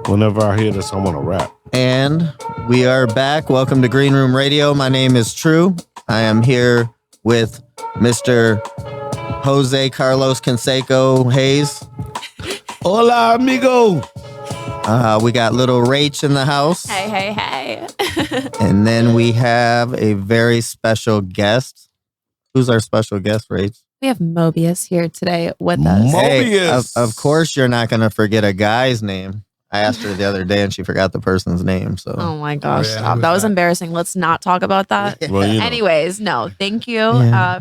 Whenever I hear this, I want to rap. And we are back. Welcome to Green Room Radio. My name is True. I am here with Mr. Jose Carlos Canseco Hayes. Hola, amigo. We got little Rach in the house. Hey. And then we have a very special guest. Who's our special guest, Rach? We have Mobius here today with us. Mobius. Hey, of course, you're not going to forget a guy's name. I asked her the other day and she forgot the person's name. So, Oh my gosh, yeah, stop. That was embarrassing. Let's not talk about that. Well, you know. Anyways, no, thank you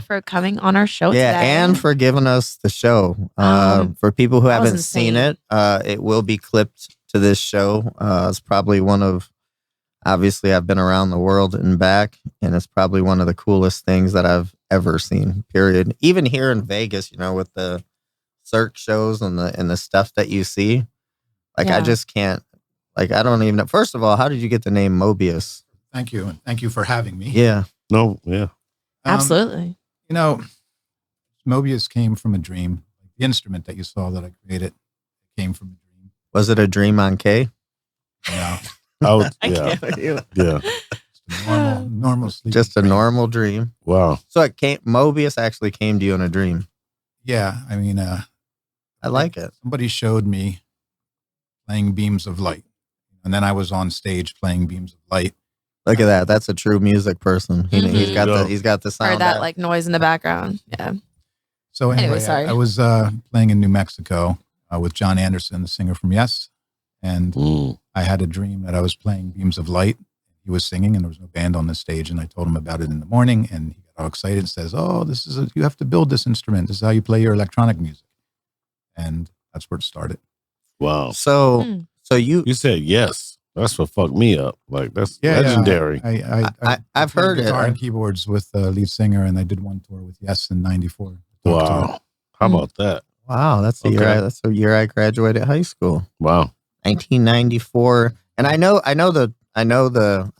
for coming on our show yeah, today. and for giving us the show. For people who that was haven't seen it, insane. it will be clipped to this show. It's probably one of, obviously, I've been around the world and back, and it's probably one of the coolest things that I've ever seen, period. Even here in Vegas, you know, with the Cirque shows and the stuff that you see. Like, I just can't, like, I don't even know. First of all, how did you get the name Mobius? Thank you. And thank you for having me. Yeah. No, yeah. Absolutely. You know, Mobius came from a dream. The instrument that you saw that I created came from a dream. Was it a dream on K? No, Oh, I yeah. can't with you. Yeah. just a normal sleep. Just a normal dream. Wow. So it came, Mobius actually came to you in a dream. Yeah, I mean, I like it. somebody showed me playing beams of light, and then I was on stage playing beams of light. Look at that. That's a true music person. He's got Mhm. he's got the sound. Heard that out. like noise in the background. Yeah. So anyway, Anyway, sorry. I was playing in New Mexico with John Anderson, the singer from Yes, and Mm. I had a dream that I was playing beams of light. He was singing, and there was no band on the stage. And I told him about it in the morning, and he got all excited and says, "Oh, you have to build this instrument. This is how you play your electronic music." And that's where it started. Wow. So Hmm. so you You said yes. That's what fucked me up. Like, that's Yeah, yeah. legendary. I've played heard it. guitar and keyboards with the lead singer, and I did one tour with Yes in '94. Wow. How about that? wow, that's the Okay. that's the year I graduated high school. Wow. 1994. And I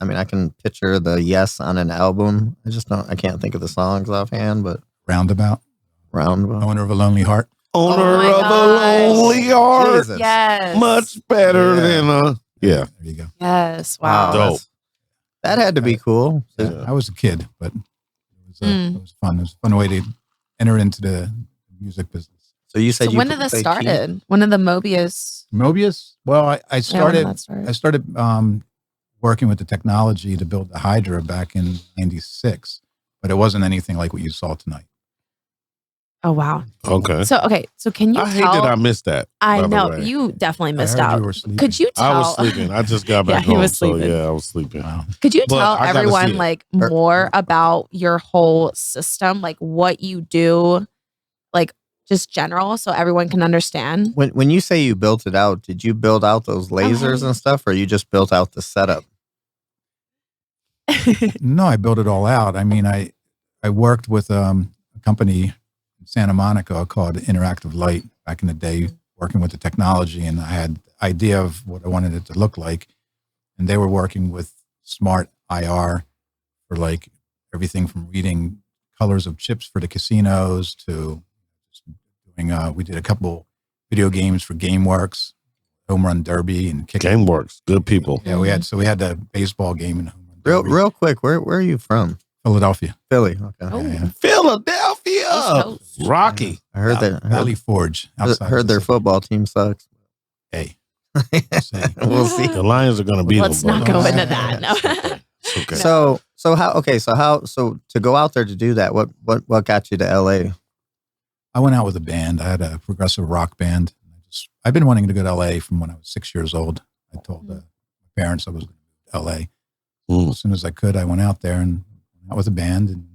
mean I can picture the Yes on an album. I can't think of the songs offhand, but Roundabout, Roundabout. Owner of a Lonely Heart. Owner my of a gosh. lonely heart. Jesus. Yes. Much better Yeah. than yeah. There you go. Yes. Wow. Wow. Dope. that's- That had to be cool. Yeah. I was a kid, but it was fun. It was a fun way to enter into the music business. So you said So you when did this played started? When did the Mobius? Mobius. Well, I Yeah, when started. did that start? I started working with the technology to build the Hydra back in '96, but it wasn't anything like what you saw tonight. Oh wow. Okay. So can you I hate tell? that I missed that. I by the know way. you definitely I missed heard out. you were sleeping. Could you tell? I was sleeping. I just got back Yeah, he home. was So sleeping. yeah, I was sleeping. Wow. Could you But tell I gotta see everyone it. like more about your whole system, like what you do, like just general, so everyone can understand? When you say you built it out, did you build out those lasers and stuff, or you just built out the setup? No, I built it all out. I mean, I worked with a company in Santa Monica called Interactive Light back in the day, working with the technology, and I had the idea of what I wanted it to look like. And they were working with smart IR for like everything from reading colors of chips for the casinos to doing, we did a couple video games for GameWorks, Home Run Derby and Kick. GameWorks, good people. Yeah, we had the baseball game and Home Run Derby. Real quick, where are you from? Philadelphia. Philly. Okay. Oh. Yeah, yeah. Philadelphia. East Coast. Rocky. I heard that. Valley Forge. outside Heard of their the football team sucks. city. We'll see. The Lions are going to beat Let's them. not but- go into that. No. It's okay. So to go out there to do that, what got you to LA? I went out with a band. I had a progressive rock band. I've been wanting to go to LA from when I was 6 years old. I told my parents I was going to LA. Mm. As soon as I could, I went out there and went out with a band. And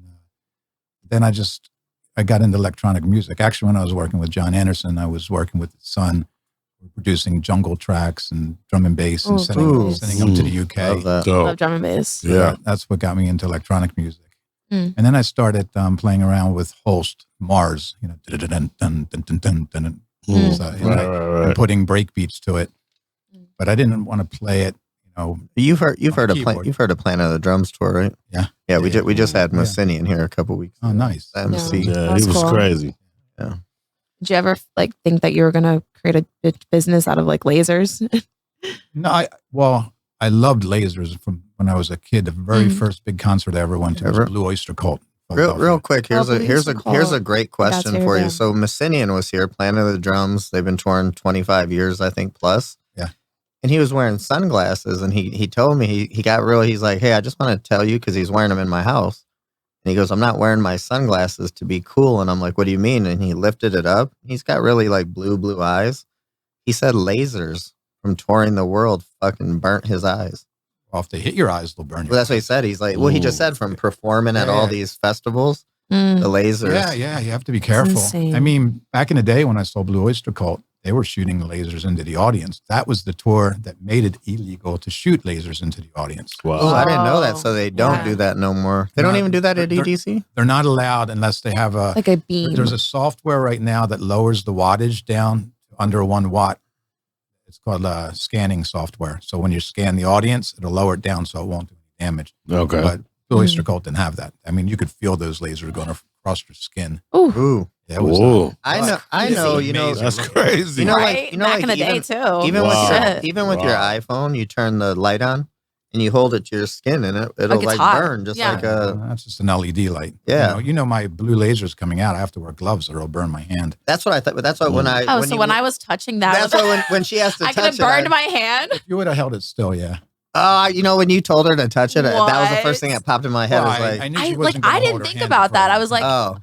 then I got into electronic music. Actually, when I was working with John Anderson, I was working with his son, producing jungle tracks and drum and bass and Oh, sending nice. them to the UK. Love that. Dope. Love drum and bass. Yeah. That's what got me into electronic music. Mm. And then I started playing around with Holst, Mars, you know, Mm. So, and Right, I- right, and right. putting break beats to it. But I didn't want to play it, you know. You've heard of keyboard. Planet of the Drums tour, right? Yeah. Yeah, we just had Yeah. Massini in here a couple weeks ago. Oh, nice. The MC. Yeah. Yeah, That's he was cool. crazy. Did you ever like think that you were gonna create a business out of like lasers? No, I loved lasers from when I was a kid. The very first big concert I ever went to was Blue Oyster Cult. Real quick, here's Oh, a great question for you. band. So Messinian was here, Planet of the Drums. They've been touring 25 years, I think, plus. Yeah. And he was wearing sunglasses, and he told me he got real. He's like, hey, I just want to tell you, because he's wearing them in my house. And he goes, I'm not wearing my sunglasses to be cool. And I'm like, what do you mean? And he lifted it up. He's got really like blue eyes. He said lasers from touring the world fucking burnt his eyes. Well, if they hit your eyes, they'll burn you. Well, that's what he said. He's like, well, he just said from performing at all these festivals, the lasers. Yeah, you have to be careful. insane. I mean, back in the day when I saw Blue Oyster Cult, they were shooting lasers into the audience. That was the tour that made it illegal to shoot lasers into the audience. Wow. Oh, I didn't know that. So they don't do that no more. They don't even do that at EDC? They're not allowed unless they have Like a beam. There's a software right now that lowers the wattage down to under 1 watt. It's called scanning software. So when you scan the audience, it'll lower it down so it won't do any damage. Okay. But Blue Oyster Cult didn't have that. I mean, you could feel those lasers going across your skin. Ooh. Yeah, it was, Whoa. I know, you know, That's crazy. You know, right? like, you know, Back like in the day, too. even Wow. with your iPhone, you turn the light on and you hold it to your skin, and it'll Like it's like hot. burn, just Yeah. like a. that's just an LED light. Yeah. You know my blue laser's coming out. I have to wear gloves or it'll burn my hand. That's what I thought. But that's what when I. Oh, so when I was touching that, That's what when she has to I could touch have burned it. my hand. If you would have held it still, yeah. You know, when you told her to touch it, that was the What? first thing that popped in my head. Well, was like, I knew I she wasn't gonna I didn't hold her think hand about for that. a I was like, oh,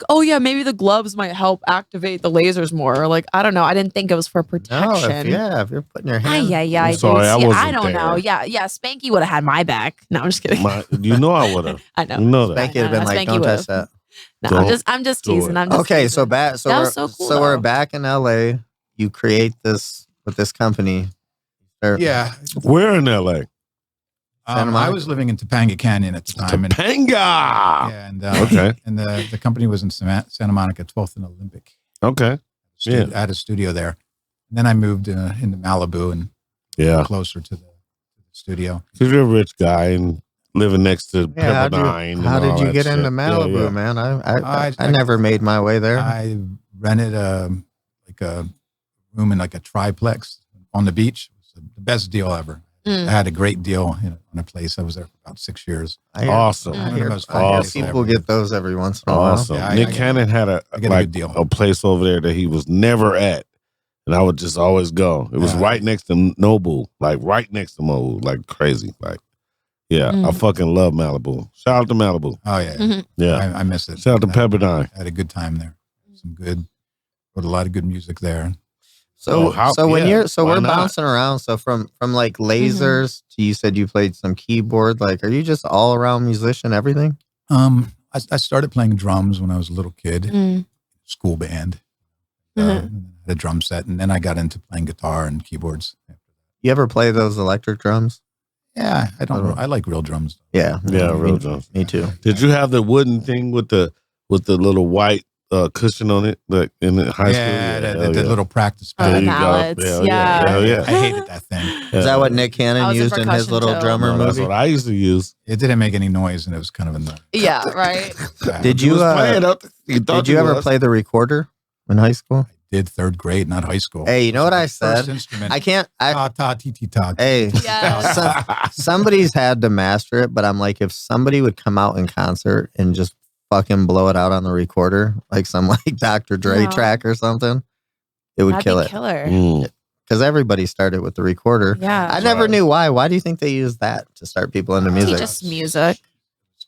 oh yeah, maybe the gloves might help activate the lasers more. Or like, I don't know. I didn't think it was for no, protection. if you're putting your hand. Yeah. sorry, I I wasn't don't know. there. Yeah. Spanky would have had my back. No, I'm just kidding. You know I would have. I know. You know that. Spanky would have been like, Spanky don't touch would've. that. No, Don't I'm just do teasing. it. I'm just Okay, so teasing. back. So That we're was so cool, so we're though. back in LA. You create this with this company. Yeah. We're in LA. Santa I Monica? was living in Topanga Canyon at the time. And, Topanga. yeah, and Okay. And the company was in Santa Monica, 12th and Olympic. Okay. Yeah. I had a studio there. And then I moved into Malibu and Yeah. closer to the studio. Because you're a rich guy and living next to Yeah, Pepperdine. how and all did you that get shit. into Malibu, Yeah, yeah. man? I I never made my way there. I rented a room in like a triplex on the beach. It was the best deal ever. I had a great deal on a place. I was there for about 6 years. Awesome. I One of the hear, most I fun hear places I people ever get those every once in a while. Awesome. Yeah, Nick I Cannon had a get a good deal. a place over there that he was never at. And I would just always go. It was Yeah. right next to Nobu. Like right next to Nobu. Like crazy. Like, yeah. I fucking love Malibu. Shout out to Malibu. Oh, yeah. Mhm. Yeah. I miss it. Shout out to I Pepperdine. had a good time there. Wrote a lot of good music there. So when yeah, you're why we're not? bouncing around. So from like lasers to you said you played some keyboard. Like, are you just all around musician? Everything? I started playing drums when I was a little kid, Mm. school band. Mhm. Had a drum set, and then I got into playing guitar and keyboards. You ever play those electric drums? Yeah, I like real drums. Yeah, Yeah, me- real drums. Me too. Did you have the wooden thing with the little white cushion on it, like in the high school? Yeah, hell the little practice Oh, There the you pad. go. mallets. Hell Yeah. Hell yeah. I hated that thing. Is that what Nick I Cannon was in used in his percussion, little too. drummer No, that's movie? what I used to use. It didn't make any noise, and it was kind of annoying. Yeah, right. Did You you was playing up. You thought did you ever was. play the recorder in high school? Did third grade, not high school. Hey, you know what I First said? instrument. I can't. Ta ta ti ti ta. Hey, Yes. somebody's had to master it, but I'm like, if somebody would come out in concert and just fucking blow it out on the recorder, like some like Dr. Dre No. track or something, it would That'd kill be it. killer. Mm. Because everybody started with the recorder. Yeah. I never knew why. Why do you think they use that to start people into music? Teach us music.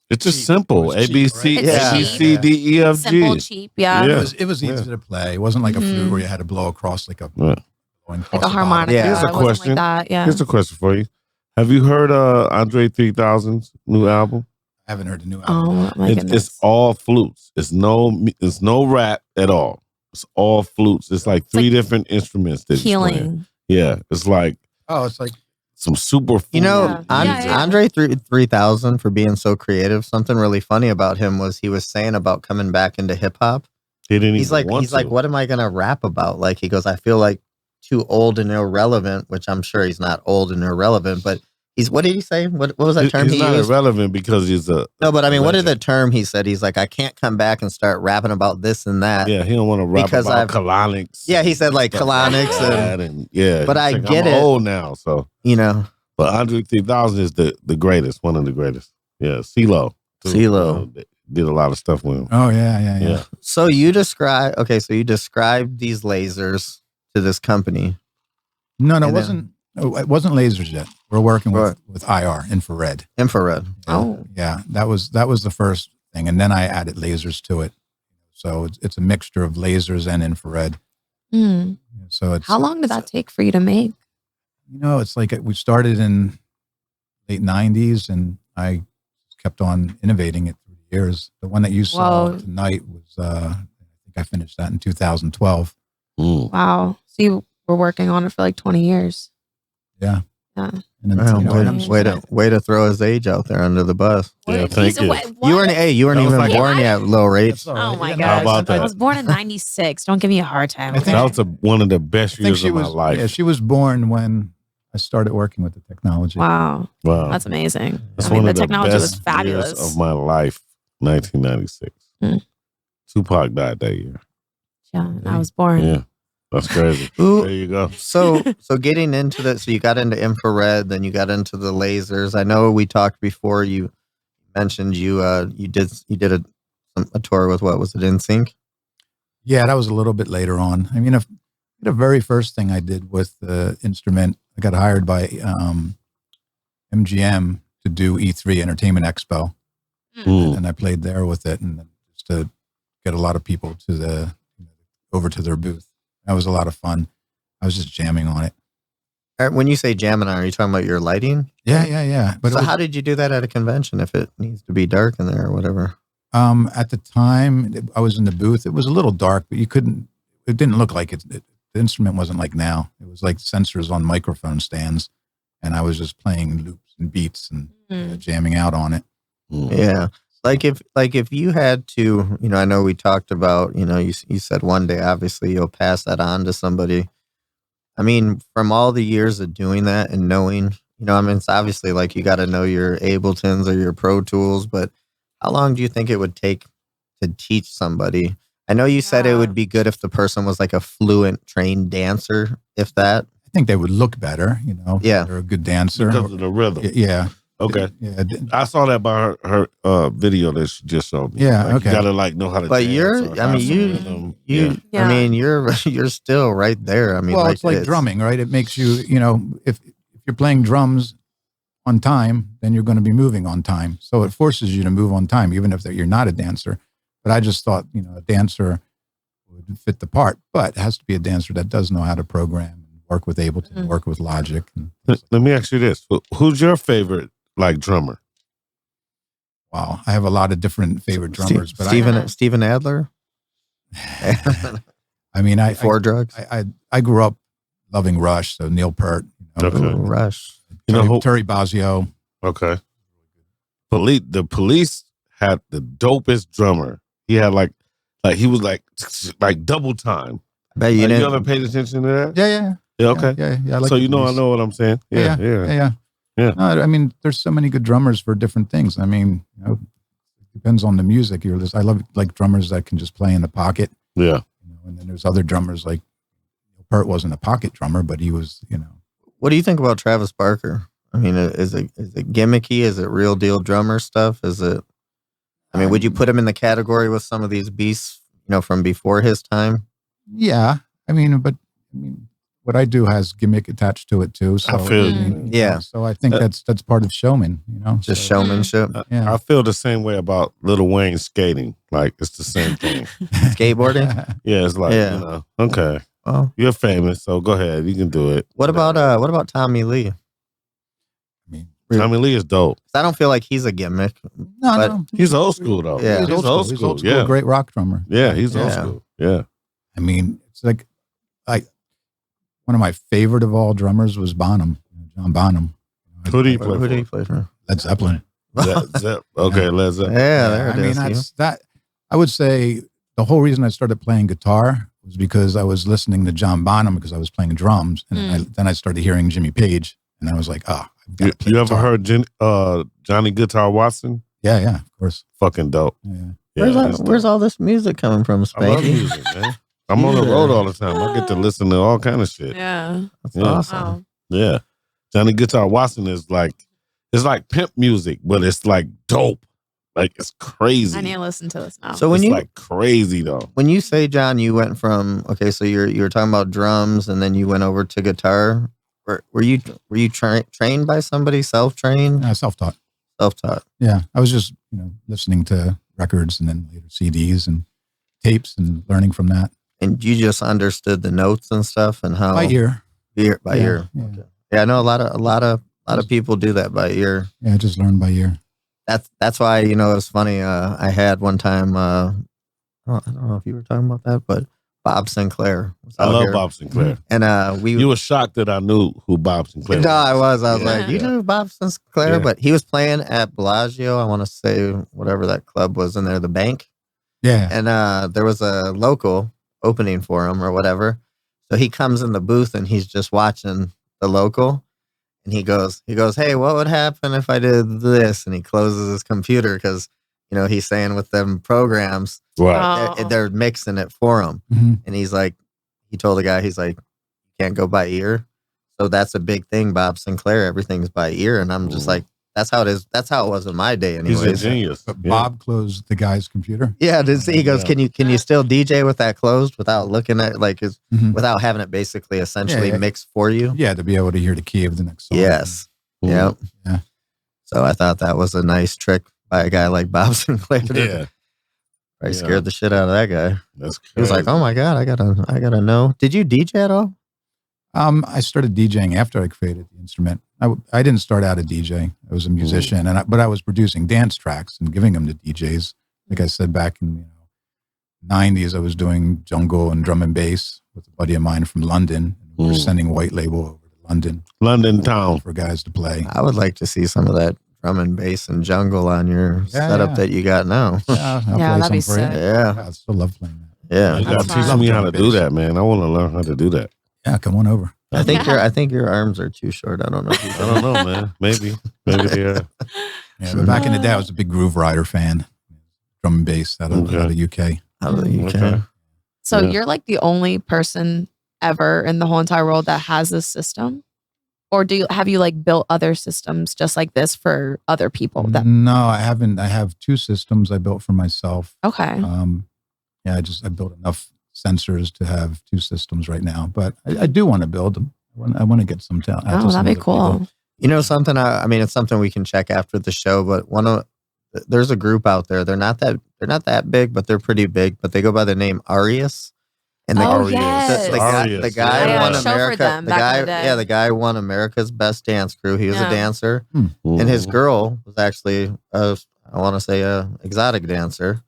It's just Cheap. simple. It was A B cheap, C right? A It's B cheap. C D E F Simple, G. cheap. Yeah. Yeah. It was easy to play. It wasn't like a flute Mhm. where you had to blow across like a Right. blowing across Like a the bottom. harmonica. Yeah. Here's a It wasn't question. Like that. Yeah. Here's a question for you. Have you heard Andre 3000's new album? I haven't heard the new album. Oh my goodness. It's all flutes. It's no rap at all. It's all flutes. It's like three like different instruments that he's playing. healing. Yeah, it's like Oh, it's like some super. You know, Yeah. Yeah. Andre 3000 for being so creative. Something really funny about him was he was saying about coming back into hip hop. he didn't He's even like, want to. what am I gonna rap about? Like he goes, I feel like too old and irrelevant, which I'm sure he's not old and irrelevant, but What did he say? What was that term He's he not used? irrelevant because he's a No, but I mean, what is legend. the term he said? He's like, I can't come back and start rapping about this and that. Yeah, he don't want to rap Because about I've- colonics. Yeah, he said like stuff like colonics that, and yeah. But he's I like, get I'm it. old now, so. you know, But Andre 3000 is the greatest, one of the greatest. Yeah, CeeLo. too. CeeLo. Did a lot of stuff with him. Oh yeah. Yeah. so you described these lasers to this company. No, And it wasn't lasers yet. We're working Right. with IR, infrared. Infrared. Oh. Yeah, that was the first thing, and then I added lasers to it. So it's a mixture of lasers and infrared. Mm. So it's How long did that take for you to make? it's like we started in late '90s, and I kept on innovating it through the years. The one that you saw Whoa. tonight was I think I finished that in 2012. Mm. Wow. So you were working on it for like 20 years. Yeah. Yeah. And then, Wow, way to throw his age out there under the bus. Yeah, What? thank you. You weren't That was even like- born yet, Low Rage. Oh my Yeah, gosh. How about that? I was born in 96. Don't give me a hard time. I think- That was one of the best I think years she of my was. life. Yeah, she was born when I started working with the technology. Wow. Wow. That's amazing. That's I mean, one the of the technology best was fabulous. years of my life, 1996. Mm. Tupac died that year. Yeah. And I was born. Yeah, that's crazy. Ooh. There you go. So getting into that, so you got into infrared, then you got into the lasers. I know we talked before. You mentioned you did a tour with what was it, NSYNC? Yeah, that was a little bit later on. I mean, the very first thing I did with the instrument, I got hired by MGM to do E3 Entertainment Expo, Mm. and I played there with it, and just to get a lot of people over to their booth. That was a lot of fun. I was just jamming on it. When you say jamming on, are you talking about your lighting? Yeah. But So how did you do that at a convention if it needs to be dark in there or whatever? at the time I was in the booth, it was a little dark, but it didn't look like it. The instrument wasn't like now. It was like sensors on microphone stands, and I was just playing loops and beats and jamming out on it. Mm. Yeah. Like if you had to, I know we talked about, you said one day, obviously you'll pass that on to somebody. I mean, from all the years of doing that and knowing, it's obviously like you got to know your Abletons or your Pro Tools, but how long do you think it would take to teach somebody? I know you said it would be good if the person was like a fluent trained dancer, if that. I think they would look better, Yeah. They're a good dancer. Because of the rhythm. Yeah. Okay. Yeah. I saw that by her video that she just showed me. Yeah, Like, okay. You gotta know how to. But dance you're, or I have mean, some you, rhythm. you, Yeah. I mean, you're still right there. I mean, Well, it's like drumming, right? It makes you, if you're playing drums on time, then you're going to be moving on time. So it forces you to move on time, even if you're not a dancer. But I just thought, a dancer would fit the part, but it has to be a dancer that does know how to program and work with Ableton, work with Logic. And, Let me ask you this: who's your favorite drummer? wow, I have a lot of different favorite drummers, but Steven Adler, I mean, Before Drugs, I grew up loving Rush, so Neil Peart, Okay. Ooh, Rush. Terry Bozzio. Okay. The Police had the dopest drummer. He had he was like double time. I bet you You didn't. ever paid attention to that? Yeah. Yeah. Okay. Yeah. I like So the I Police. know what I'm saying. Yeah. Yeah. No, I mean, there's so many good drummers for different things. I mean, it depends on the music. I love drummers that can just play in the pocket. Yeah. And then there's other drummers like Peart wasn't a pocket drummer, but he was, What do you think about Travis Barker? I mean, is it gimmicky? Is it real deal drummer stuff? Is it? I mean, would you put him in the category with some of these beasts, from before his time? Yeah. But what I do has gimmick attached to it too. So I feel you. Yeah. So I think that's part of showman. Just So, showmanship, Yeah. I feel the same way about Lil Wayne skating. It's the same thing. skateboarding. Yeah. It's Yeah. okay. Well, You're famous, so go ahead. You can do it. what about Tommy Lee? Tommy Lee is dope. I don't feel like he's a gimmick. No. He's old school though. Yeah. He's old He's school. old school, Yeah. great rock drummer. Yeah. He's old Yeah. school. Yeah. I mean, it's like one of my favorite of all drummers was Bonham, John Bonham. Who do you play Who do for? you play for? Led Zeppelin. Zep. Okay, Led Zeppelin. Yeah, there I it mean, is. that's that. I would say the whole reason I started playing guitar was because I was listening to John Bonham because I was playing drums, and then I started hearing Jimmy Page, and I was like, I You ever heard Johnny Guitar Watson? Yeah, of course. Fucking dope. Yeah. Where's all this music coming from, Spanky? I love music, man. I'm on the road all the time. I get to listen to all kind of shit. Yeah. That's awesome. Wow. Yeah. Johnny Guitar Watson is like, it's like pimp music, but it's like dope. Like it's crazy. I need to listen to this now. So it's like crazy though. When you say, John, you went from, okay, so you were talking about drums and then you went over to guitar. Were you trained by somebody, self-trained? Self-taught. Self-taught. Yeah. I was just, listening to records and then later CDs and tapes and learning from that. And you just understood the notes and stuff and how by ear. By ear. Yeah. Okay. Yeah, I know a lot of people do that by ear. Yeah, I just learned by ear. That's why, it was funny. I had one time, I don't know if you were talking about that, but Bob Sinclair was out I love here. Bob Sinclair. And you were shocked that I knew who Bob Sinclair was. No, I was like, you knew Bob Sinclair? Yeah. But he was playing at Bellagio. I want to say whatever that club was in there, the Bank. Yeah. And there was a local opening for him or whatever. So he comes in the booth and he's just watching the local. And he goes, hey, what would happen if I did this? And he closes his computer because, he's saying with them programs, right. they're mixing it for him. Mm-hmm. And he's like, he told the guy, he's like, you can't go by ear. So that's a big thing, Bob Sinclair. Everything's by ear. And I'm just like, that's how it is. That's how it was in my day anyways. He's a genius. But Bob closed the guy's computer. Yeah, he goes, can you still DJ with that closed without looking at without having it basically essentially mixed for you? Yeah, to be able to hear the key of the next song. Yes. Yep. Yeah. So I thought that was a nice trick by a guy like Bob Sinclair. Yeah. I scared the shit out of that guy. That's crazy. He was like, oh my God, I gotta know. Did you DJ at all? I started DJing after I created the instrument. I didn't start out a DJ. I was a musician, but I was producing dance tracks and giving them to DJs. Like I said, back in the 90s, I was doing jungle and drum and bass with a buddy of mine from London. We were sending white label over to London town for guys to play. I would like to see some of that drum and bass and jungle on your setup that you got now. Yeah, I'll play that'd be some for you. sick. Yeah. I still love playing that. Yeah. You gotta That's teach me how to do that, man. I want to learn how to do that. Yeah, come on over. I think your arms are too short. I don't know. I don't know, man. Maybe they are. Yeah, but back in the day, I was a big Groove Rider fan. Drum and bass out of the UK. Out of the UK. Okay. So you're like the only person ever in the whole entire world that has this system? Or have you like built other systems just like this for other people? No, I haven't. I have 2 systems I built for myself. Okay. I built enough sensors to have 2 systems right now, but I do want to build them. I want to get some talent. Oh, that'd be cool. Something. I mean, it's something we can check after the show. But there's a group out there. They're not that big, but they're pretty big. But they go by the name Arius. And the guy won America. The guy won America's Best Dance Crew. He was a dancer, and his girl was actually I want to say a exotic dancer.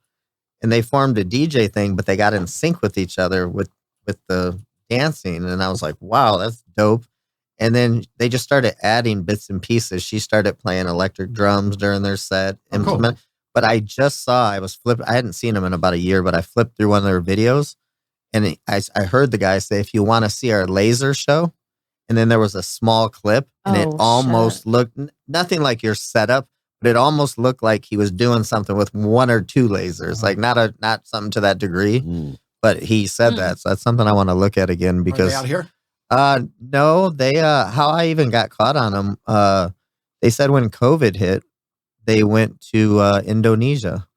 And they formed a DJ thing, but they got in sync with each other with the dancing. And I was like, wow, that's dope. And then they just started adding bits and pieces. She started playing electric drums during their set. Cool. But I just saw, I hadn't seen them in about a year, but I flipped through one of their videos. And I heard the guy say, if you want to see our laser show. And then there was a small clip and it almost looked nothing like your setup. But it almost looked like he was doing something with 1 or 2 lasers, like not something to that degree. But he said that, so that's something I want to look at again because Are they out here? No, they how I even got caught on them. They said when COVID hit, they went to Indonesia,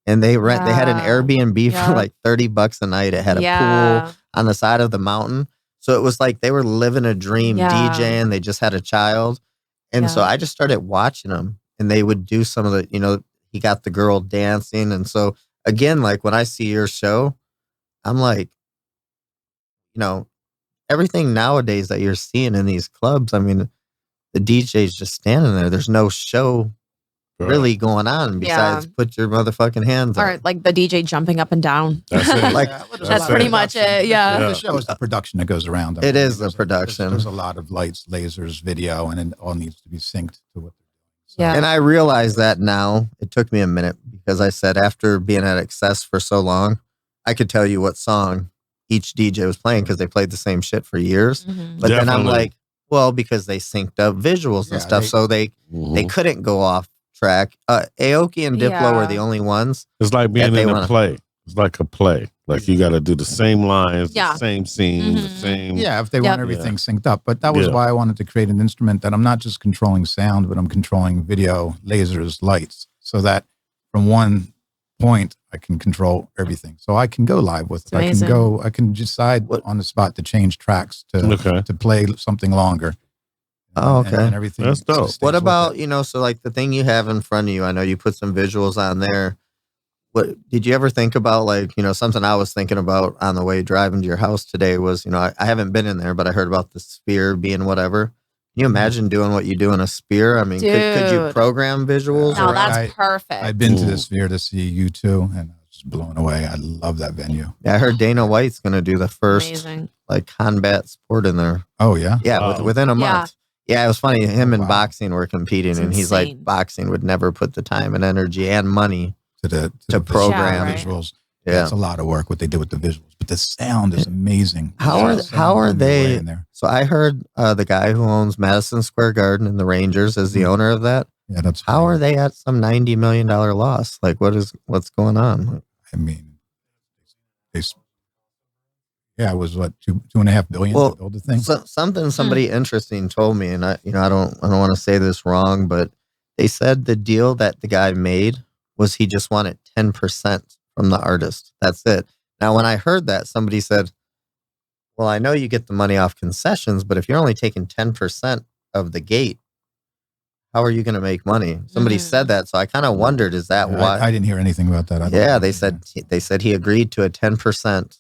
and they had an Airbnb for like $30 a night. It had a pool on the side of the mountain, so it was like they were living a dream DJing. They just had a child, and so I just started watching them. And they would do some of the, he got the girl dancing. And so, again, like when I see your show, I'm like, everything nowadays that you're seeing in these clubs, I mean, the DJ's just standing there. There's no show really going on besides put your motherfucking hands on. Or like the DJ jumping up and down. That's it. That's pretty much it. Yeah. The show is the production that goes around. It is the production. There's a lot of lights, lasers, video, and it all needs to be synced to what. Yeah. And I realize that now. It took me a minute because I said after being at Excess for so long, I could tell you what song each DJ was playing because they played the same shit for years. Mm-hmm. But then I'm like, Well, because they synced up visuals and stuff, so they couldn't go off track. Aoki and Diplo were the only ones. It's like being in a play. It's like a play. Like you got to do the same lines, the same scene, the same. Yeah, if they want everything synced up. But that was why I wanted to create an instrument that I'm not just controlling sound, but I'm controlling video, lasers, lights, so that from one point I can control everything. So I can go live with it. I can decide on the spot to change tracks to play something longer. Oh, okay. And everything. That's dope. What about, so like the thing you have in front of you, I know you put some visuals on there. What did you ever think about, like, something I was thinking about on the way driving to your house today was, I haven't been in there, but I heard about the sphere being whatever. Can you imagine doing what you do in a sphere? I mean, could you program visuals? No, that's perfect. I've been to the sphere to see U2 and I was just blown away. I love that venue. Yeah, I heard Dana White's going to do the first like combat sport in there. Oh, yeah? Yeah, within a month. Yeah, it was funny. Him and boxing were competing, and he's like, boxing would never put the time and energy and money to program visuals. Yeah, it's a lot of work what they did with the visuals, but the sound is amazing. How are they in there? So I heard the guy who owns Madison Square Garden and the Rangers is the owner of that. Yeah, that's how are they at some $90 million loss? Like, what's going on? I mean, it was what $2.5 billion to build the thing. Somebody interesting told me, and I don't want to say this wrong, but they said the deal that the guy made was he just wanted 10% from the artist. That's it. Now, when I heard that, somebody said, well, I know you get the money off concessions, but if you're only taking 10% of the gate, how are you going to make money? Somebody said that. So I kind of wondered, is that why? I didn't hear anything about that. They said he agreed to a 10%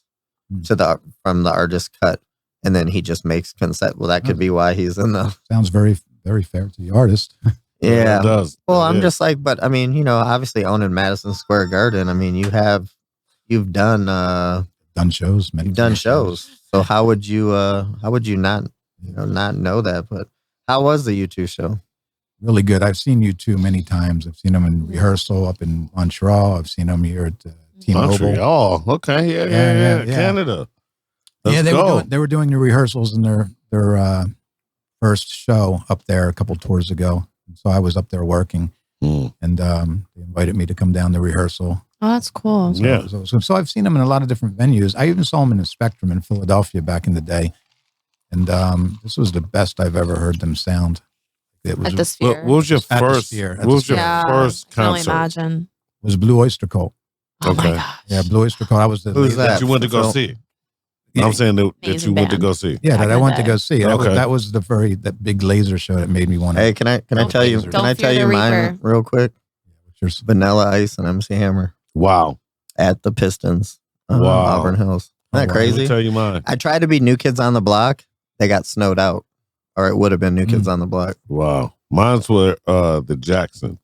from the artist cut, and then he just makes consent. Well, that could be why he's in the. Sounds very, very fair to the artist. Yeah. It does. Well, I'm just like, but I mean, obviously owning Madison Square Garden, I mean, you've done shows, you've done shows. So how would you not know that? But how was the U2 show? Really good. I've seen U2 many times. I've seen them in rehearsal up in Montreal. I've seen them here at T-Mobile. Montreal. Okay. Yeah. Canada. They were doing the rehearsals in their first show up there a couple tours ago. So I was up there working, and they invited me to come down to rehearsal. Oh, that's cool. So I've seen them in a lot of different venues. I even saw them in the Spectrum in Philadelphia back in the day, and this was the best I've ever heard them sound. It was at the Sphere. What was your first? What was your first concert? Really imagine. It was Blue Oyster Cult. Oh my gosh. Yeah, Blue Oyster Cult. I was the Who's that? You went to go see. Yeah. I'm saying that you went to go see. Yeah, that I went to go see. That was that big laser show that made me want to. Hey, can I tell you mine real quick? Vanilla Ice and MC Hammer. Wow. At the Pistons. Auburn Hills. Isn't that crazy? Let me tell you mine. I tried to be New Kids on the Block. They got snowed out. Or it would have been New Kids on the Block. Wow. Mine's were the Jacksons.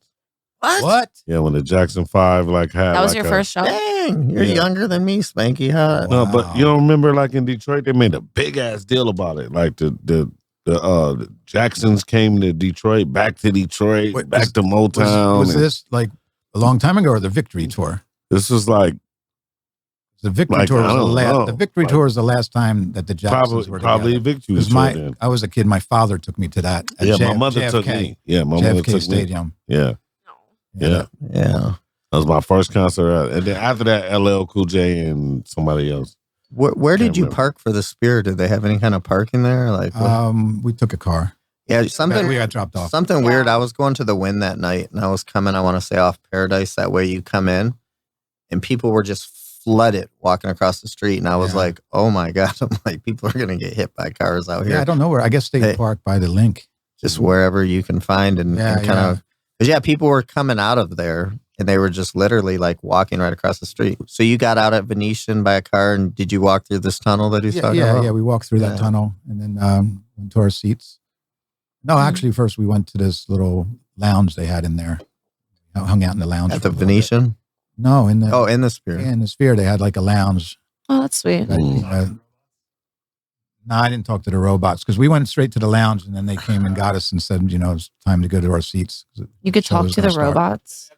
What? Yeah, when the Jackson 5 had that was your first show. Dang, you're younger than me, Spanky. Huh? No, but you don't remember in Detroit they made a big ass deal about it. Like the Jacksons came to Detroit, back to Detroit, back to Motown. Was this like a long time ago or the Victory Tour? This was like the Victory Tour was the last. The Victory Tour is the last time that the Jacksons were together. Probably Victory Tour. I was a kid. My father took me to that. My mother took me. Yeah, my mother took Stadium. Me. Yeah. Yeah. That was my first concert. And then after that, LL Cool J and somebody else. Where did you park for the Sphere? Did they have any kind of parking there? We took a car. Yeah, we got dropped off. Something weird. I was going to the Wynn that night, and I was coming, I want to say, off Paradise. That way you come in, and people were just flooded walking across the street. And I was like, oh my God. I'm like, people are going to get hit by cars out here. Yeah, I don't know where. I guess they park by the link. Just wherever you can find and kind of. Because people were coming out of there and they were just literally walking right across the street. So you got out at Venetian by a car, and did you walk through this tunnel that he's talking about? Yeah, we walked through that tunnel and then went to our seats. No, actually, first we went to this little lounge they had in there. Hung out in the lounge. At the Venetian? No, in the Sphere. Yeah, in the Sphere they had a lounge. Oh, that's sweet. No, I didn't talk to the robots because we went straight to the lounge, and then they came and got us and said, it's time to go to our seats. You could talk to the robots?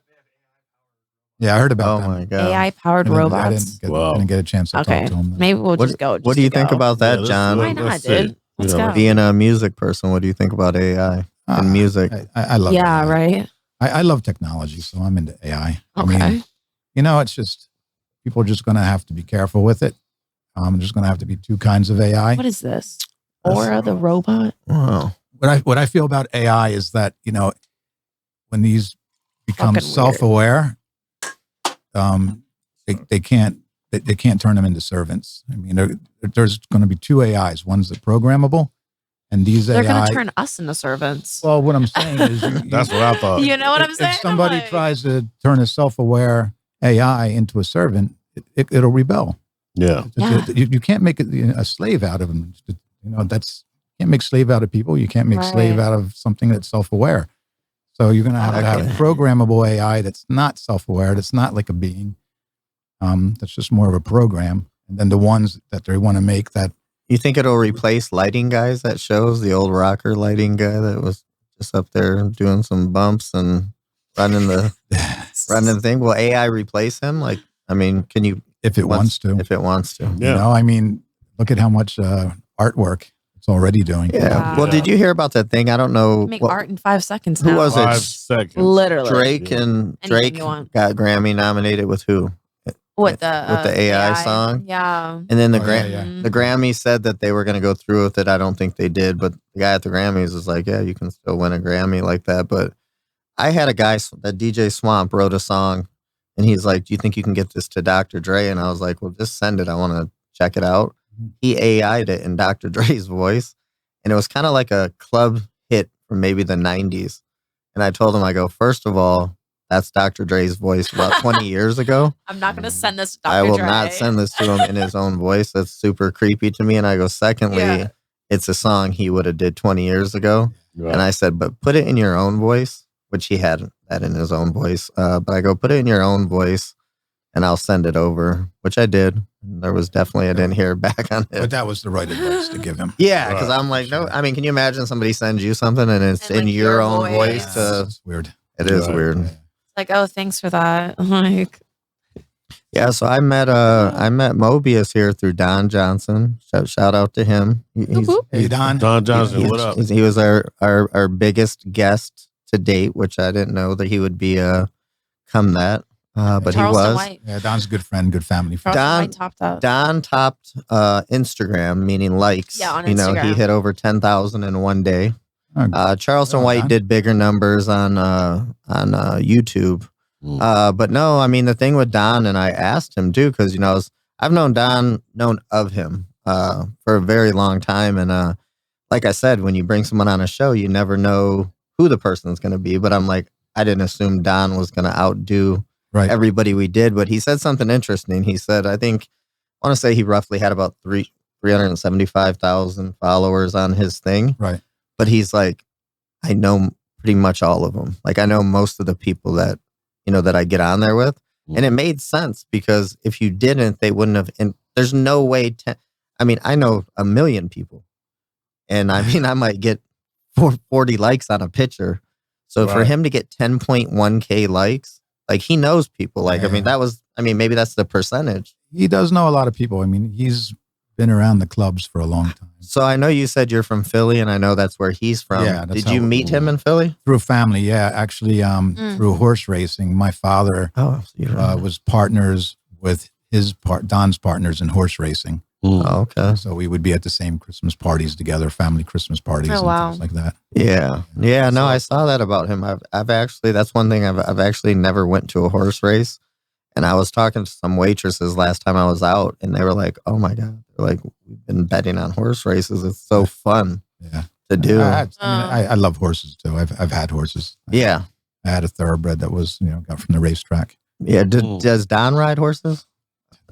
Yeah, I heard about them. Oh my God. AI-powered robots? I didn't get a chance to talk to them. Maybe we'll just go. What do you think about that, John? Why not, dude? Let's Yeah. go. Being a music person, what do you think about AI and music? I love Yeah, AI. right. I love technology, so I'm into AI. Okay. I mean, it's just people are just going to have to be careful with it. There's going to have to be two kinds of AI. What is this? Aura the robot? Wow. What I feel about AI is that when these become Fucking weird. self-aware, they can't turn them into servants. I mean, there's going to be two AIs. One's the programmable, and these They're AI. going to turn us into servants. Well, what I'm saying is, That's what I thought. You know what I'm saying? if somebody Like- tries to turn a self-aware AI into a servant, it'll rebel. Yeah. Yeah. You can't make a slave out of them. Can't make slave out of people. You can't make slave Right. out of something that's self-aware. So you're going to have programmable AI that's not self-aware. That's not like a being. That's just more of a program. And then the ones that they want to make that. You think it'll replace lighting guys at shows? The old rocker lighting guy that was just up there doing some bumps and running the thing. Will AI replace him? Like, I mean, can you? If it wants to. If it wants to. Yeah. I mean, look at how much artwork it's already doing. Yeah. Wow. Well, did you hear about that thing? I don't know. Make what- art in 5 seconds Who now. was it? 5 seconds. Literally. Drake and Anything Drake you want. got Grammy nominated with who? With the AI song? Yeah. And then the Oh, yeah. Mhm. the Grammys said that they were going to go through with it. I don't think they did, but the guy at the Grammys was like, "Yeah, you can still win a Grammy like that." But I had a guy that DJ Swamp wrote a song, and he's like, "Do you think you can get this to Dr. Dre?" And I was like, "Well, just send it. I want to check it out." He AI'd it in Dr. Dre's voice, and it was kind of like a club hit from maybe the 90s. And I told him, I go, first of all, that's Dr. Dre's voice about 20 years ago. I'm not going to send this to Dr. I will Dre. not send this to him in his own voice. That's super creepy to me. And I go, secondly, Yeah. it's a song he would have did 20 years ago. Right. And I said, but put it in your own voice, which he had that in his own voice. But I go, put it in your own voice and I'll send it over, which I did. And there was definitely, I didn't hear back on But it. that was the right advice to give him. Yeah, because Right. I'm like, no, I mean, can you imagine somebody sends you something and it's And, in like, your your own voice? voice. It's weird. It is Right. weird. Like, oh, thanks for that. Like, Yeah, so I met Mobius here through Don Johnson. Shout out to him. He's, whoop. Hey, Don. Don Johnson, he's- what up? He was our biggest guest to date, which I didn't know that he would be come that. But Charleston he was. White. Yeah, Don's a good friend, good family friend. Charleston Don- White topped up. Don topped Instagram, meaning likes. Yeah, on he Instagram. hit over 10,000 in one day. Oh, Charleston Oh, White Don. did bigger numbers on YouTube. Mm. But no, I mean the thing with Don, and I asked him too, because I've known of him for a very long time, and like I said, when you bring someone on a show, you never know who the person's going to be. But I'm like, I didn't assume Don was going to outdo right. everybody we did. But he said something interesting. He said, I want to say he roughly had about 375,000 followers on his thing. Right. But he's like, I know pretty much all of them. Like I know most of the people that that I get on there with. And it made sense because if you didn't, they wouldn't have. And there's no way. I know 1 million people. And I mean, I might get 40 likes on a picture. So for Right. him to get 10.1K likes, like he knows people. Like, Yeah. Maybe that's the percentage. He does know a lot of people. I mean, he's been around the clubs for a long time. So I know you said you're from Philly and I know that's where he's from. Yeah, that's Did you how- meet him in Philly? Through family, yeah. Actually, through horse racing. My father Oh, was partners with Don's partners in horse racing. Mm. oh, okay. So we would be at the same Christmas parties together, family Christmas parties, Oh, and wow. things like that. Yeah. Yeah. No, I saw that about him. I've actually, that's one thing I've actually never went to a horse race. And I was talking to some waitresses last time I was out and they were like, oh my God, they're like, we've been betting on horse races. It's so fun Yeah, to do. I love horses too. I've had horses. Yeah. I had a thoroughbred that was got from the racetrack. Yeah. Mm. Does Don ride horses?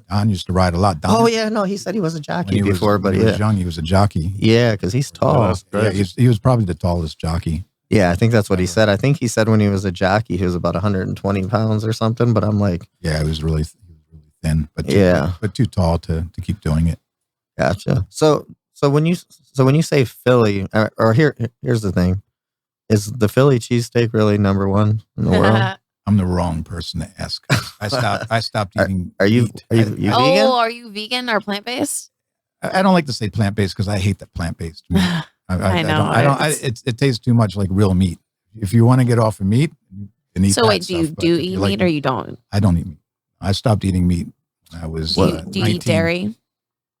Don used to ride a lot. Don, Oh yeah. No, he said he was a when jockey he before, was, but when he yeah. was young, he was a jockey. Yeah. Cause he's Oh, tall. that's Yeah, crazy. he was probably the tallest jockey. Yeah. I think that's what he said. I think he said when he was a jockey, he was about 120 pounds or something, but I'm like, Yeah, he was really thin, but Yeah. but too tall to keep doing it. gotcha. So when you say Philly, or here's the thing, is the Philly cheesesteak really number one in the world? I'm the wrong person to ask. I stopped eating. Are you meat. are you vegan? Oh, are you vegan or plant based? I don't like to say plant-based because I hate that plant-based meat. I know. I don't. It tastes too much like real meat. If you want to get off of meat, you eat So that wait, do you stuff, but do if eat you like meat or you don't? I don't eat meat. I stopped eating meat when I was Do you 19. eat dairy?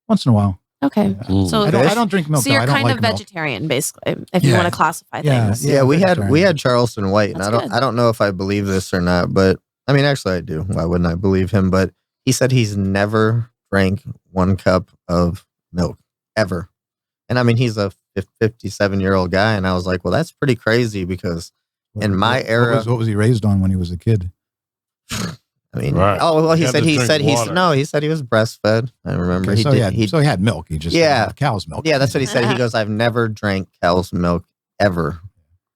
Once in a while. Okay. Mm. So I don't drink milk. So you're though. I don't kind like of milk. vegetarian, basically, if you Yeah. want to classify Yeah. things. Yeah, we vegetarian. had Charleston White, and That's good. I don't know if I believe this or not, but I mean, actually, I do. Why wouldn't I believe him? But he said he's never drank 1 cup of milk ever, and I mean, he's a 57-year-old guy, and I was like, well, that's pretty crazy because in my era, what was he raised on when he was a kid? I mean, Right. oh well, he You said had to drink water. he said he was breastfed. I remember Okay, he so he had milk. He just didn't have cow's milk. yeah, that's what he said. He goes, I've never drank cow's milk ever.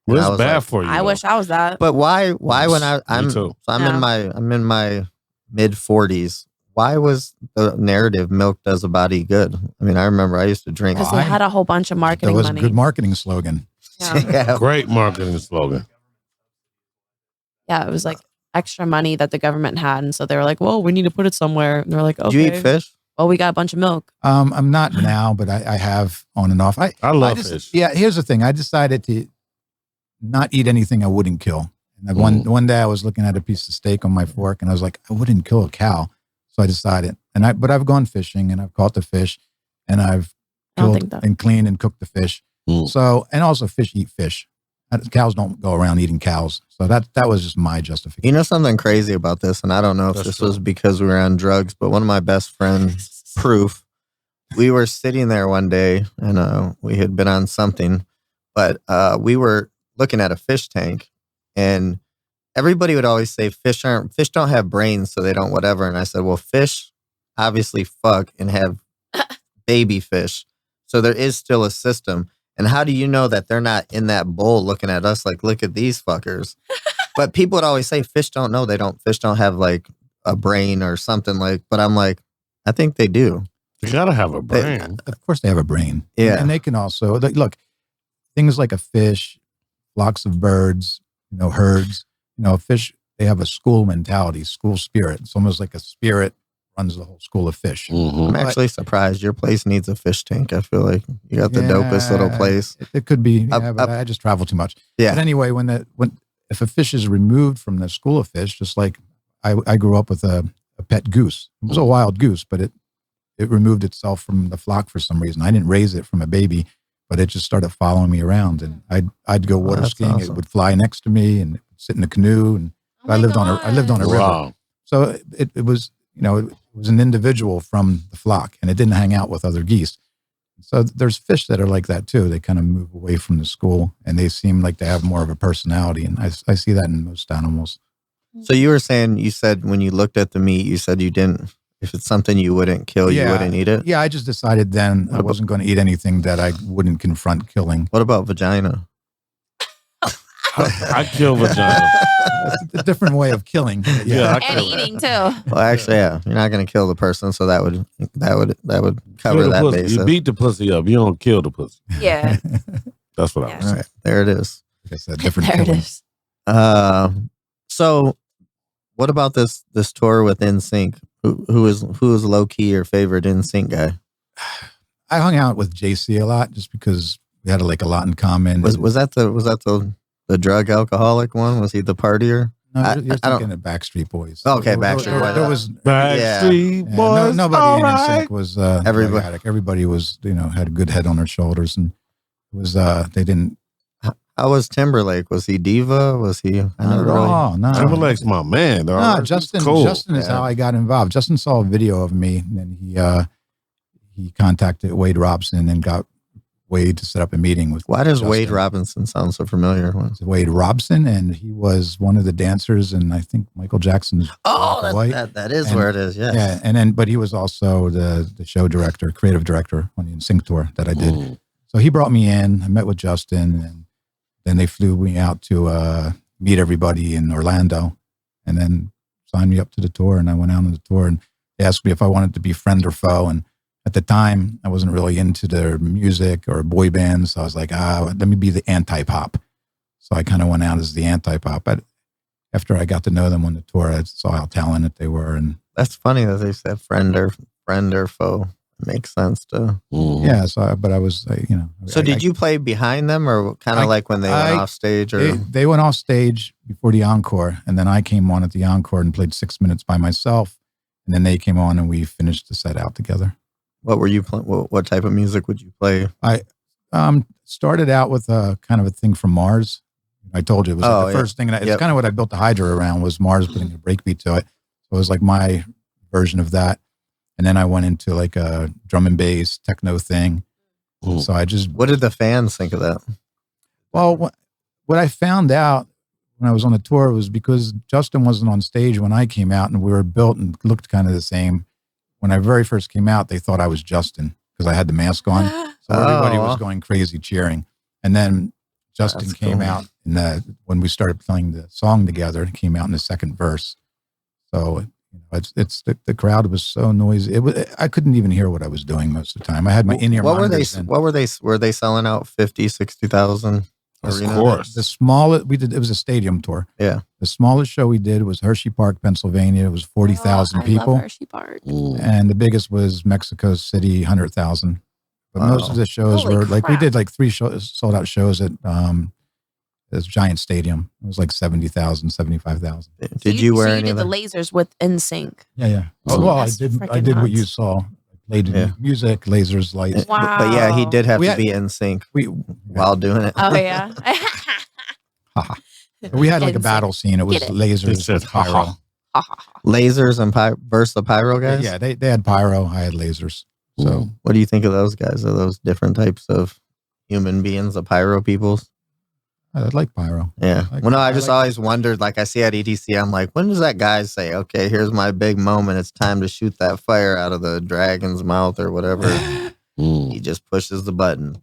Well, And I it's was bad like, for you. I though. wish I was that. But why when I'm Me too. so I'm Yeah. in my mid 40s, why was the narrative milk does a body good? I mean, I remember I used to drink. Because they had a whole bunch of That marketing was a money. good marketing slogan. Yeah. Yeah. Great marketing slogan. Yeah, it was like extra money that the government had. And so they were like, well, we need to put it somewhere. And they're like, okay. Do you eat fish? Well, we got a bunch of milk. I'm not now, but I have on and off. I love fish. Yeah, here's the thing. I decided to not eat anything I wouldn't kill. And one day I was looking at a piece of steak on my fork, and I was like, I wouldn't kill a cow. So I decided. But I've gone fishing, and I've caught the fish, and I've I don't killed think that. and cleaned and cooked the fish. Mm. So, and also fish eat fish. Cows don't go around eating cows. So that was just my justification. You know something crazy about this, and I don't know if That's this true. was because we were on drugs, but one of my best friends, Proof, we were sitting there one day, and we had been on something, but we were looking at a fish tank, and everybody would always say fish don't have brains, so they don't whatever. And I said, well, fish obviously fuck and have baby fish, so there is still a system. And how do you know that they're not in that bowl looking at us like, look at these fuckers? But people would always say fish don't know. Fish don't have like a brain or something like, but I'm like, I think they do. You gotta have a brain. Of course, they have a brain. Yeah. And they can also, look, things like a fish, flocks of birds, herds, fish, they have a school mentality, school spirit. It's almost like a spirit runs the whole school of fish. Mhm. I'm actually surprised your place needs a fish tank. I feel like you got the dopest little place. It could be, Up- but I just travel too much. Yeah. But anyway, if a fish is removed from the school of fish, just like I grew up with a pet goose. It was a wild goose, but it removed itself from the flock for some reason. I didn't raise it from a baby, but it just started following me around, and I'd go water that's skiing. awesome. It would fly next to me, and it would sit in the canoe. And I lived on a river, Wow. so it was it was an individual from the flock, and it didn't hang out with other geese. So there's fish that are like that too. They kind of move away from the school, and they seem like they have more of a personality, and I see that in most animals. So you said when you looked at the meat, you said you didn't, if it's something you wouldn't kill, you wouldn't eat it? Yeah, I just decided then I wasn't going to eat anything that I wouldn't confront killing. What about vagina? I kill vagina. That's a different way of killing. Yeah, And eating too. Well, actually, yeah, you're not going to kill the person, so that would cover Kill the that pussy. basis. You beat the pussy up. You don't kill the pussy. Yeah. That's what I Yeah. was All saying. right, there it is. Like I said, different There it killing. is. So what about this tour with NSYNC? Who is low key your favorite NSYNC guy? I hung out with JC a lot just because we had a lot in common. Was that the drug alcoholic one? Was he the partier? No, I you're don't- thinking of Backstreet Boys. Okay, Backstreet Boys. There was Backstreet yeah, Boys. nobody all in right. NSYNC was Everybody- drug addict. Everybody was had a good head on their shoulders, and it was they didn't. How was Timberlake? Was he diva? Was he? I Not never at really. all. No, Timberlake's my man, dog. No, He's Justin. cool. Justin is Yeah. how I got involved. Justin saw a video of me, and then he contacted Wade Robson and got Wade to set up a meeting with. Why does Justin. Wade Robinson sound so familiar? Wade Robson, and he was one of the dancers, and I think Michael Jackson's. White. That is And- where it is. Yes. Yeah, and then but he was also the show director, creative director on the NSYNC tour that I did. Mm. So he brought me in. I met with Justin, and then they flew me out to meet everybody in Orlando, and then signed me up to the tour. And I went out on the tour, and they asked me if I wanted to be friend or foe. And at the time, I wasn't really into their music or boy bands. So I was like, let me be the anti-pop. So I kind of went out as the anti-pop. But after I got to know them on the tour, I saw how talented they were. And That's funny that they said friend or foe. Makes sense too. Yeah. So, but I was, you know. So did you play behind them, or kind of like when they went off stage? Or they went off stage before the encore, and then I came on at the encore and played 6 minutes by myself, and then they came on and we finished the set out together. What were you playing? What type of music would you play? I started out with a kind of a thing from Mars. I told you it was like the first thing. It's kind of what I built the Hydra around, was Mars putting a breakbeat to it. So it was like my version of that. And then I went into like a drum and bass techno thing. Ooh. So I just... What did the fans think of that? Well, what I found out when I was on the tour was because Justin wasn't on stage when I came out, and we were built and looked kind of the same. When I very first came out, they thought I was Justin because I had the mask on. So everybody was going crazy cheering. And then Justin came out when we started playing the song together. It came out in the second verse. So it's the crowd was so noisy. I couldn't even hear what I was doing most of the time. I had my in-ear monitors. Were they selling out 50, 60,000? Of course. The smallest we did, it was a stadium tour. Yeah. The smallest show we did was Hershey Park, Pennsylvania. It was 40,000 people. Love Hershey Park. And the biggest was Mexico City, 100,000. But most of the shows were like, we did like 3 sold out shows at this giant stadium. It was like 70,000, 75,000. Did you wear so you any did of the that? lasers with NSYNC? Yeah. Oh, well, I That's did freaking what you nuts. saw. I played music, lasers, lights. Wow. But yeah, he did have We to had- be in sync We while doing it. Oh yeah. we had like a NSYNC. battle scene. It was Get it. lasers, It said, pyro. Lasers and versus the pyro guys. Yeah, they had pyro. I had lasers. So What do you think of those guys? Are those different types of human beings, the pyro peoples? I like pyro. Yeah. I like- Well, no, I I just like- always wondered, like I see at EDC, I'm like, when does that guy say, okay, here's my big moment. It's time to shoot that fire out of the dragon's mouth or whatever. He just pushes the button.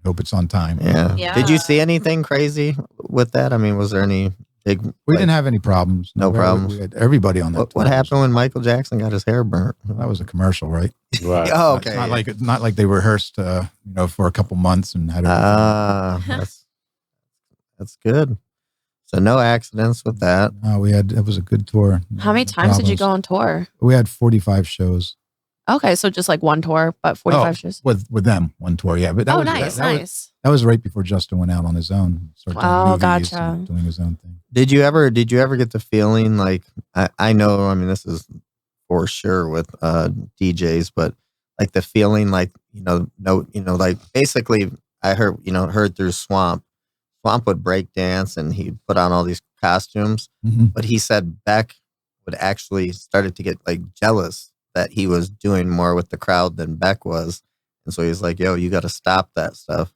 Hope it's on time. Yeah. Yeah. Did you see anything crazy with that? I mean, was there any big... We didn't have any problems. No problems. We had everybody on that. What tour. happened when Michael Jackson got his hair burnt? That was a commercial, right? Right. Oh, It's okay. not like they rehearsed, for a couple months and had. That's good. So no accidents with that. No, it was a good tour. How many No times did you problems. go on tour? We had 45 shows. Okay, so just like one tour, but 45 shows. with them, one tour. Yeah, but that was, Nice, that was- nice. that was right before Justin went out on his own. Started doing movies gotcha. and doing his own thing. Did you ever get the feeling like I know, I mean, this is for sure with DJs, but like the feeling like, like basically I heard through Swamp would break dance and he'd put on all these costumes, but he said Beck would actually started to get like jealous that he was doing more with the crowd than Beck was. And so he's like, yo, you got to stop that stuff.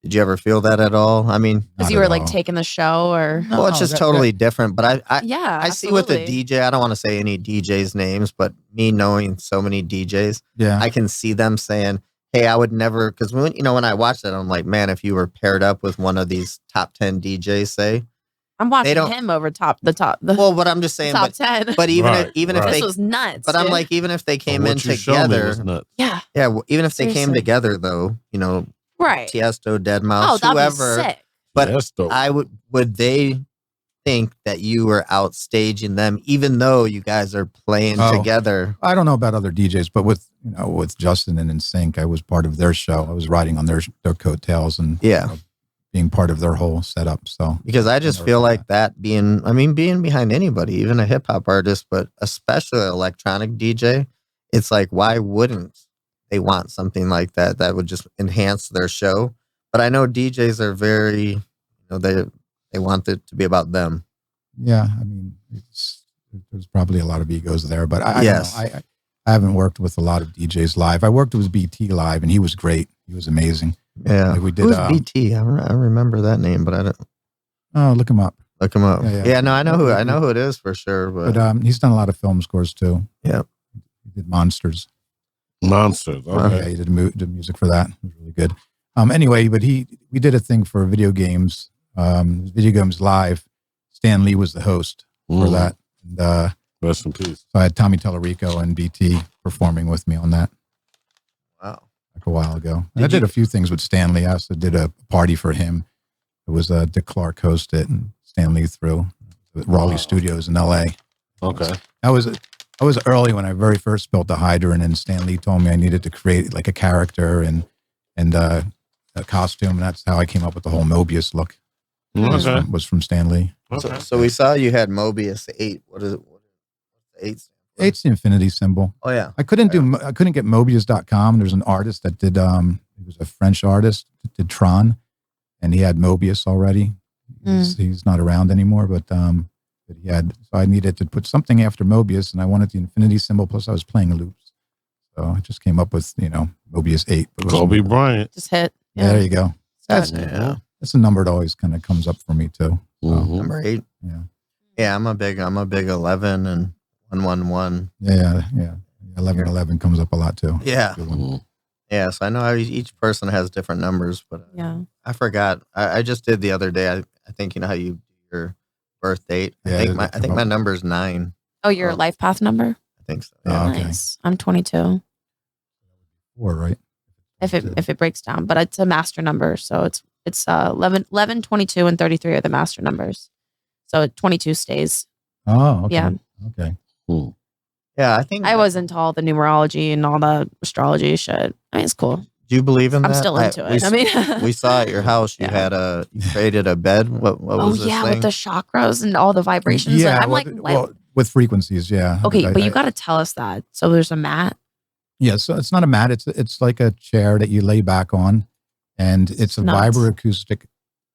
Did you ever feel that at all? I mean, Because Not you were at like all. taking the show or. well, it's just totally different. But I see with the absolutely. DJ, I don't want to say any DJs names, but me knowing so many DJs, Yeah. I can see them saying, hey, I would never, because when I watch that, I'm like, man, if you were paired up with one of these top 10 DJs, say, I'm watching don't- him over the well, but I'm just saying, top 10. but even Right, if right. they, This was nuts. but I'm dude. like, even if they came What in you showed me was together, nuts. yeah, even if they came Seriously. together though, right. Tiesto, Oh, Deadmau5, that'd whoever, be sick. but That's dope. I would they think that you were outstaging them, even though you guys are playing Oh. together? I don't know about other DJs, but with Justin and NSYNC, I was part of their show. I was riding on their coattails and Yeah. being part of their whole setup. So Because I just Never feel thought like that being behind anybody, even a hip hop artist, but especially an electronic DJ, it's like, why wouldn't they want something like that that would just enhance their show? But I know DJs are very, they want it to be about them. yeah, I mean, there's probably a lot of egos there, but I Yes. don't know. I haven't worked with a lot of DJs live. I worked with BT live, and he was great. He was amazing. Yeah. Like we did. Who's BT? I remember that name, but I don't Oh, look him up. look him up. Yeah. Yeah, no, I know who it is for sure. But, But he's done a lot of film scores too. Yeah. He did Monsters. Monsters. Okay. Yeah, he did the music for that. It was really good. Anyway, but we did a thing for video games. Video games live. Stan Lee was the host for that. And Rest in peace. so I had Tommy Tallarico and BT performing with me on that wow. like a while ago. And I did a few things with Stan Lee. I also did a party for him. It was Dick Clark hosted and Stan Lee threw at Raleigh Studios in LA. Okay. I I was early when I very first built the Hydra, and then Stan Lee told me I needed to create like a character and a costume. And that's how I came up with the whole Mobius look. Okay. Was from Stan Lee. Okay. So we saw you had Mobius8. What is it? What is 8? 8's the infinity symbol. Oh yeah. I couldn't get Mobius.com. There's an artist that did, he was a French artist that did Tron, and he had Mobius already. He's not around anymore, but he had, so I needed to put something after Mobius, and I wanted the infinity symbol, plus I was playing loops. So I just came up with, Mobius8. Kobe Bryant. Just hit. Yeah, there you go. That's a number that always kind of comes up for me too. Number 8. Yeah. Yeah, I'm a big 11 and 111. Yeah. 1111 comes up a lot too. Yeah. Mm-hmm. Yeah, so I know how each person has different numbers, but I forgot. I just did the other day. I think how you do your birth date. I think my number is 9. Oh, your life path number? I think so. Yeah. Yeah. Nice. I'm 22. 4, right? If it breaks down, but it's a master number, so it's 11, 22, and 33 are the master numbers. So 22 stays. Oh, okay. Yeah. Okay. Cool. Yeah, I think I was into all the numerology and all the astrology shit. I mean, it's cool. Do you believe in I'm that? still into it. I mean, we saw at your house you had you created a bed. What was this thing? with the chakras and all the vibrations. Yeah, I'm like, with frequencies, yeah. okay, but you got to tell us that. So there's a mat. Yeah, so it's not a mat. It's like a chair that you lay back on, and it's a vibroacoustic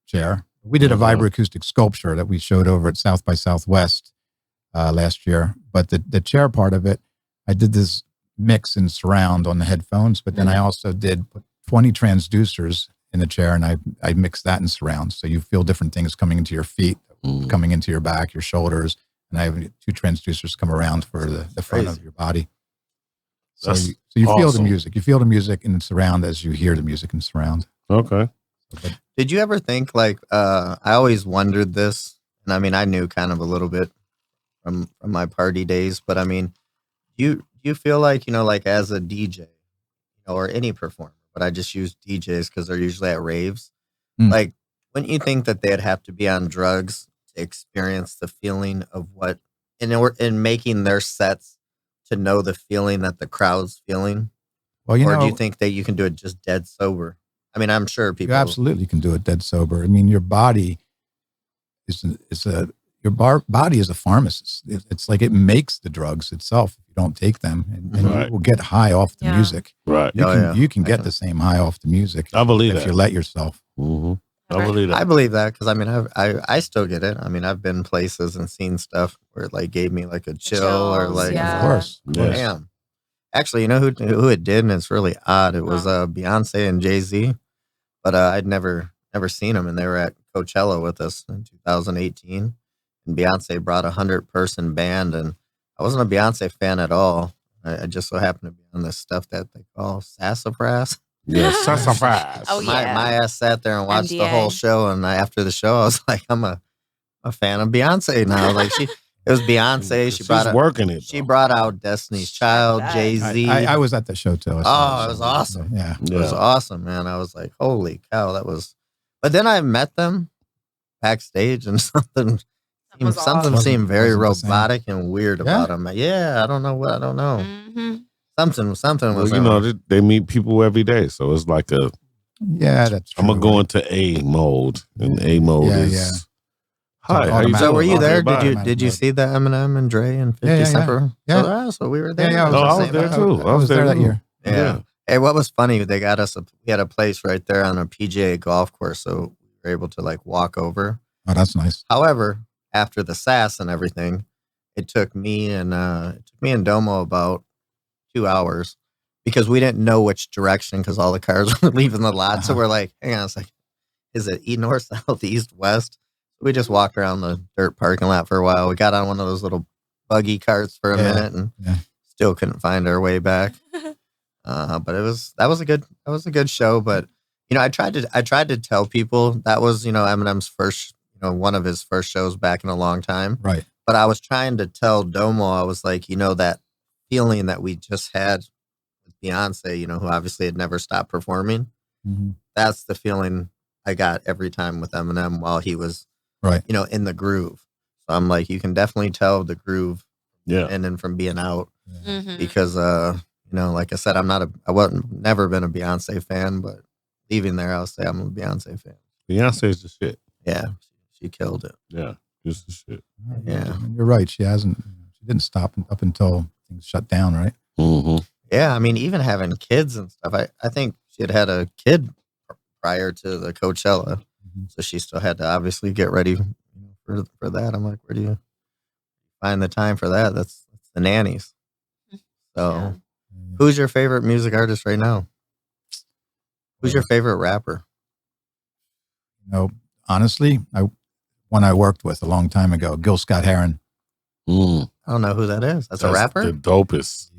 chair. We did a vibroacoustic sculpture that we showed over at South by Southwest last year. But the chair part of it, I did this mix and surround on the headphones, but then I also did put 20 transducers in the chair, and I mixed that in surround. So you feel different things coming into your feet, coming into your back, your shoulders, and I have 2 transducers come around for the front of your body. So you feel the music. You feel the music in surround as you hear the music in surround. Okay. Did you ever think I always wondered this, and I mean I knew kind of a little bit from my party days, but I mean, you feel like like as a DJ, or any performer, but I just use DJs because they're usually at raves. Like, wouldn't you think that they'd have to be on drugs to experience the feeling of what in making their sets to know the feeling that the crowd's feeling? Well, do you think that you can do it just dead sober? I mean, I'm sure people absolutely can do it dead sober. I mean, your body body is a pharmacist. It's like it makes the drugs itself if you don't take them, and you will get high off the music. Right. You can get the same high off the music. I believe if you let yourself. Mm-hmm. I believe that. I believe that because I mean, I still get it. I mean, I've been places and seen stuff where it like gave me like a chill or like, of course. Damn. Actually, you know who it did, and it's really odd. It was Beyonce and Jay-Z, but I'd never seen them, and they were at Coachella with us in 2018. And Beyonce brought 100-person band, and I wasn't a Beyonce fan at all. I just so happened to be on this stuff that they call sassafras. Yeah, sassafras. Oh, my ass sat there and watched the whole show, and after the show, I was like, I'm a fan of Beyonce now. Like it was Beyonce. She brought out Destiny's Child, Jay-Z. I was at the show too. It was awesome. Yeah, it was awesome, man. I was like, holy cow, that was. But then I met them backstage, and something seemed very robotic and weird about them. Yeah, I don't know. Mm-hmm. Something was. Well, they meet people every day, so it's like a. Yeah, that's true. I'm gonna go into A mode, and A mode is. Yeah. Hi, so were you there? Did you see the Eminem and Dre and 50 Cent? Yeah. So we were there. I was there too. I was there that year. Yeah. Hey, what was funny? They got us. We had a place right there on a PGA golf course, so we were able to like walk over. Oh, that's nice. However, after the sass and everything, it took me and Domo about 2 hours because we didn't know which direction because all the cars were leaving the lot. So we're like, hang on a second, is it north, south, east, west? We just walked around the dirt parking lot for a while. We got on one of those little buggy carts for a minute and still couldn't find our way back. But that was a good show. But I tried to tell people that was Eminem's first one of his first shows back in a long time. Right. But I was trying to tell Domo, I was like, that feeling that we just had with Beyonce, who obviously had never stopped performing. Mm-hmm. That's the feeling I got every time with Eminem while he was, right, in the groove. So I'm like, you can definitely tell the groove and then from being out Mhm. because, like I said, I wasn't never been a Beyonce fan, but leaving there, I'll say I'm a Beyonce fan. Beyonce's the shit. Yeah, she killed it. Yeah, just the shit. Yeah. You're right. She didn't stop up until things shut down, right? Mm-hmm. Yeah, I mean, even having kids and stuff. I think she had a kid prior to the Coachella, so she still had to obviously get ready for that. I'm like, where do you find the time for that? That's the nannies. So, who's your favorite music artist right now? Who's your favorite rapper? Honestly, one I worked with a long time ago, Gil Scott-Heron. Mm. I don't know who that is. That's a rapper? The dopest.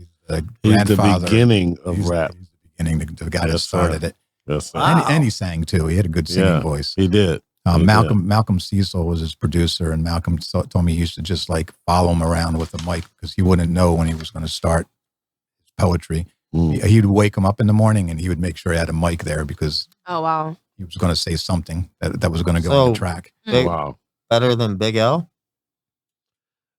He's the beginning of rap. He's the beginning, the guy that started it. Yes, sir. Wow. And he sang too. He had a good singing voice. He did. Malcolm Cecil was his producer, and Malcolm told me he used to just like follow him around with a mic because he wouldn't know when he was going to start his poetry. He would wake him up in the morning, and he would make sure he had a mic there because Oh wow. he was going to say something that was going to go on the track. Wow. Better than Big L?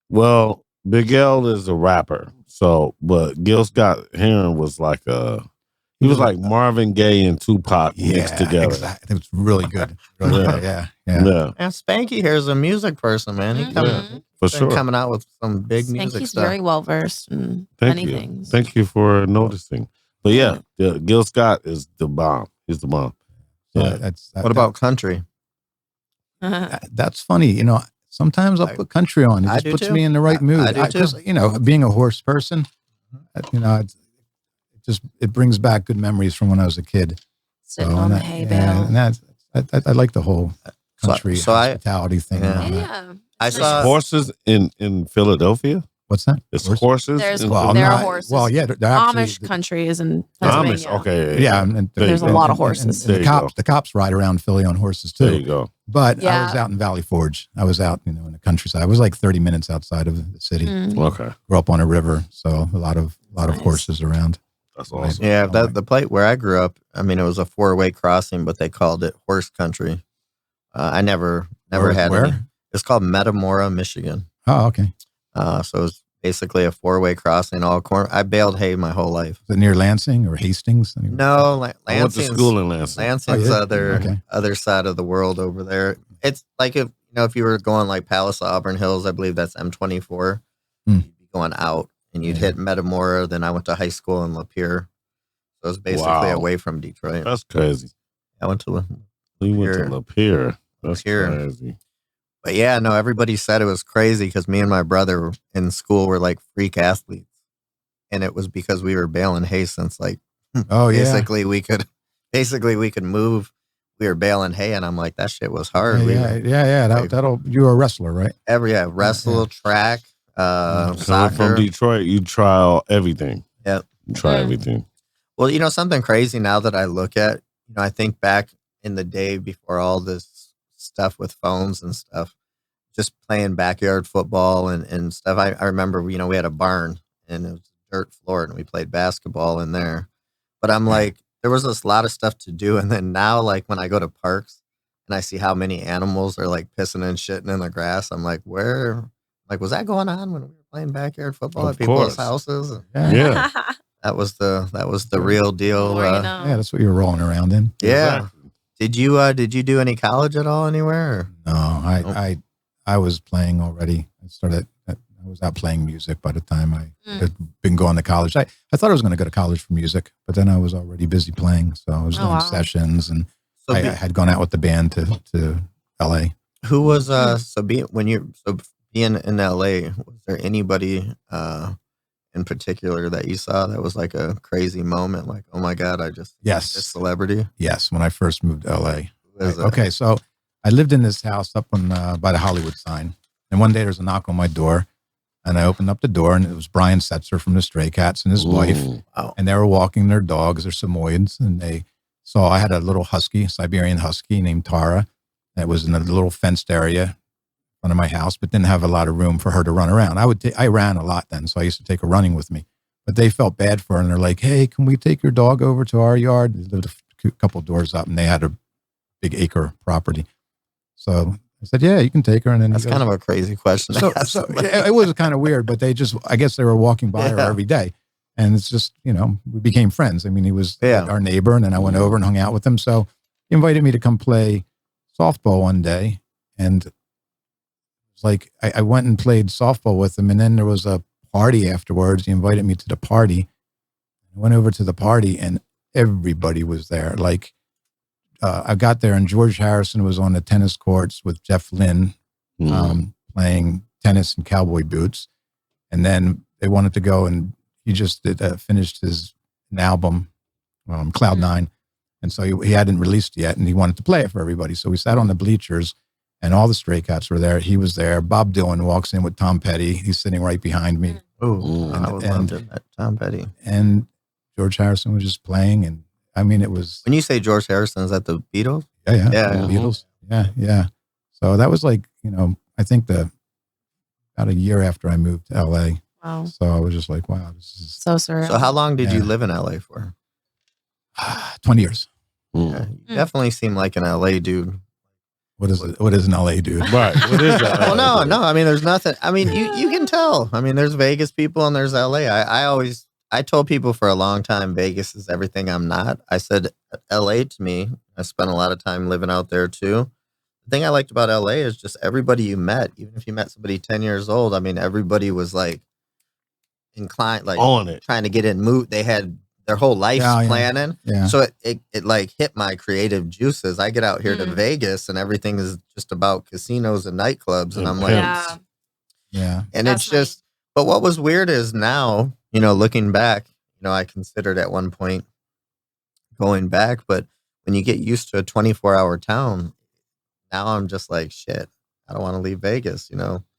Well, Big L is a rapper. So, but Gil Scott-Heron was like he was like Marvin Gaye and Tupac mixed together. Exactly. It was really good. Really good. Yeah. And Spanky here is a music person, man. He coming out with some big music Spanky's stuff. very well versed in many things. Thank you for noticing. But yeah, Gil Scott is the bomb. He's the bomb. Yeah. What about country? That's funny. Sometimes I'll put country on. It just puts me in the right mood. I do too. Being a horse person, it brings back good memories from when I was a kid. Sitting on the hay bale. And I like the whole country hospitality thing. Yeah. I saw horses in Philadelphia. What's that? It's horses. There are horses. Well, yeah, they're actually, Amish country is in Pennsylvania. Amish, okay. Yeah, and there's a lot of horses. And the cops ride around Philly on horses too. There you go. But I was out in Valley Forge. I was out, in the countryside. I was like 30 minutes outside of the city. Okay. Grew up on a river, so a lot of horses around. That's awesome. Yeah, the place where I grew up, I mean, it was a 4-way crossing, but they called it horse country. I never had where? any. It's called Metamora, Michigan. Oh, okay. So it was basically a 4-way crossing all corner. I baled hay my whole life. Is it near Lansing or Hastings? No, Lansing. I went to school in Lansing. Lansing's other side of the world over there. It's like if you were going like Palace, Auburn Hills, I believe that's M24. You'd be going out and you'd hit Metamora. Then I went to high school in Lapeer. So it was basically away from Detroit. That's crazy. I went to Lapeer. That's Lapeer. crazy. But yeah, no, everybody said it was crazy because me and my brother in school were like freak athletes. And it was because we were baling hay since like, basically we could move. We were baling hay and I'm like, that shit was hard. You were a wrestler, right? Wrestle, track, soccer. From Detroit, you try everything. Yep. You try everything. Well, something crazy now that I look at, I think back in the day before all this stuff with phones and stuff, just playing backyard football and stuff. I remember, we had a barn and it was a dirt floor and we played basketball in there. But I'm like, there was a lot of stuff to do. And then now, like when I go to parks and I see how many animals are like pissing and shitting in the grass, I'm like, was that going on when we were playing backyard football at people's houses? Yeah. That was the real deal. Yeah, that's what you were rolling around in. Yeah. Exactly. Did you do any college at all anywhere? Or? No, I was playing already. I was out playing music by the time I had been going to college. I thought I was going to go to college for music, but then I was already busy playing. So I was doing sessions and I had gone out with the band to LA. Who was, being in LA, was there anybody, in particular that you saw that was like a crazy moment? Like, oh my God, this celebrity. Yes. When I first moved to LA. So I lived in this house up on, by the Hollywood sign. And one day there's a knock on my door and I opened up the door and it was Brian Setzer from the Stray Cats and his wife. Wow. And they were walking their dogs, their Samoyeds. And they saw, I had a little husky, Siberian husky named Tara that was in a little fenced area in front of my house, but didn't have a lot of room for her to run around. I ran a lot then. So I used to take her running with me, but they felt bad for her. And they're like, hey, can we take your dog over to our yard? They lived a couple doors up and they had a big acre property. So I said, yeah, you can take her. And then That's kind of a crazy question. So it was kind of weird, but I guess they were walking by her every day. And it's just, we became friends. I mean, he was our neighbor, and then I went over and hung out with him. So he invited me to come play softball one day. And it's like, I went and played softball with him. And then there was a party afterwards. He invited me to the party. I went over to the party and everybody was there. Like, I got there and George Harrison was on the tennis courts with Jeff Lynne, playing tennis in cowboy boots. And then they wanted to go, and he just finished his album, Cloud Nine. And so he hadn't released yet, and he wanted to play it for everybody. So we sat on the bleachers, and all the Stray Cats were there. He was there. Bob Dylan walks in with Tom Petty. He's sitting right behind me. Oh, I would love that, Tom Petty. And George Harrison was just playing, and I mean, it was. When you say George Harrison, is that the Beatles? Yeah. The Beatles. Yeah. So that was like, I think about a year after I moved to LA. Wow. So I was just like, wow, this is so surreal. So how long did you live in LA for? 20 years. Yeah, you definitely seem like an LA dude. What is it? What is an LA dude? Right. What is that? Well, no. I mean, there's nothing. I mean, you can tell. I mean, there's Vegas people and there's LA. I told people for a long time, Vegas is everything I'm not. I said LA to me. I spent a lot of time living out there too. The thing I liked about LA is just everybody you met, even if you met somebody 10 years old, I mean, everybody was like inclined, like on it, trying to get in mood. They had their whole life planning. Yeah. So it like hit my creative juices. I get out here to Vegas and everything is just about casinos and nightclubs. And I'm like, yeah. And it's just, but what was weird is now, looking back, I considered at one point going back, but when you get used to a 24-hour town, now I'm just like, shit, I don't want to leave Vegas,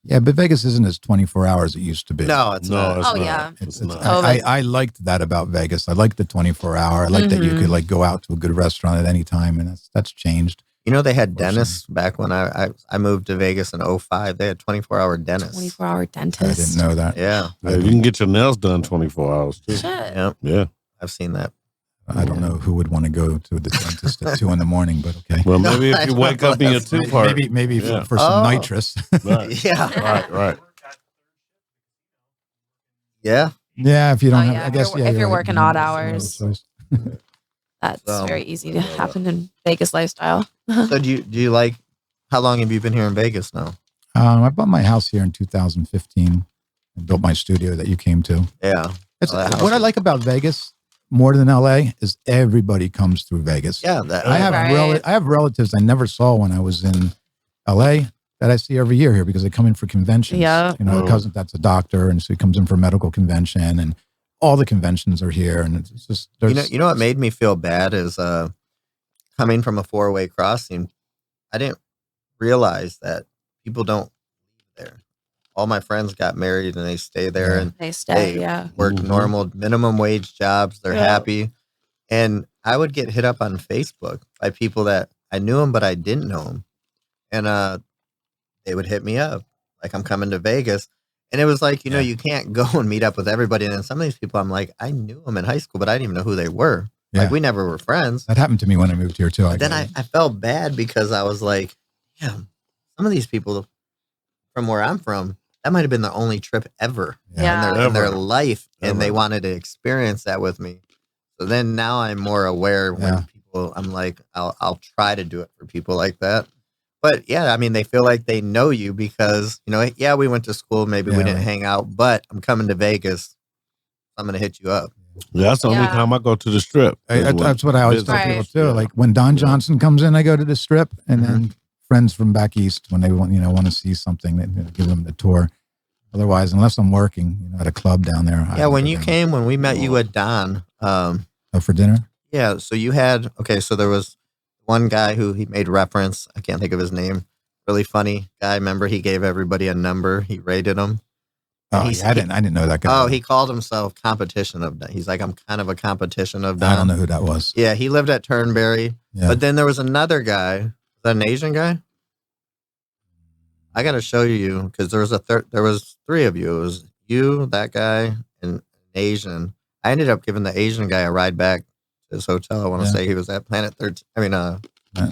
Yeah, but Vegas isn't as 24 hours it used to be. No, it's not. Oh, yeah. It's not. I liked that about Vegas. I liked the 24-hour. I liked that you could like go out to a good restaurant at any time, and that's changed. They had dentists back when I moved to Vegas in 2005. They had 24-hour dentists. 24-hour dentist. I didn't know that. Yeah. You can get your nails done 24 hours too. Shit. Yeah. I've seen that. I don't know who would want to go to the dentist at 2 a.m, but okay. Well, maybe if you wake up in your two-part. Maybe for some nitrous. Right. Yeah. Right. Yeah. Yeah, if you don't have, I guess, if you're working odd no hours. choice. That's very easy to happen in Vegas lifestyle. So do you like, how long have you been here in Vegas now? I bought my house here in 2015 and built my studio that you came to. Yeah. What I like about Vegas more than LA is everybody comes through Vegas. Yeah. I have relatives I never saw when I was in LA that I see every year here because they come in for conventions. Yeah. A cousin that's a doctor, and so he comes in for a medical convention, and all the conventions are here, and it's just you know what made me feel bad is coming from a 4-way crossing. I didn't realize that people don't live there. All my friends got married and they stay there, and they work normal minimum wage jobs. They're happy, and I would get hit up on Facebook by people that I knew them but I didn't know them, and they would hit me up like, I'm coming to Vegas. And it was like, you can't go and meet up with everybody. And then some of these people, I'm like, I knew them in high school, but I didn't even know who they were. Yeah. Like, we never were friends. That happened to me when I moved here too. Then I felt bad because I was like, some of these people from where I'm from, that might have been the only trip ever in their life. And they wanted to experience that with me. So then now I'm more aware when people, I'm like, I'll try to do it for people like that. But yeah, I mean, they feel like they know you because, we went to school. Maybe we didn't hang out, but I'm coming to Vegas. I'm going to hit you up. Yeah, that's the only time I go to the strip. That's what I always tell people too. Yeah. Like when Don Johnson comes in, I go to the strip, and then friends from back east, when they want to see something, they give them the tour. Otherwise, unless I'm working, at a club down there. Yeah, when we met you at Don. For dinner? Yeah, so you had, so there was one guy who he made reference. I can't think of his name. Really funny guy. Remember, he gave everybody a number. He rated them. Oh, I didn't know that guy. Oh, he called himself Competition of Don. He's like, I'm kind of a competition of Don. I don't know who that was. Yeah, he lived at Turnberry. Yeah. But then there was another guy. Is that an Asian guy? I got to show you because there was 3 of you. It was you, that guy, and an Asian. I ended up giving the Asian guy a ride back to his hotel. I want to say he was at Planet 13.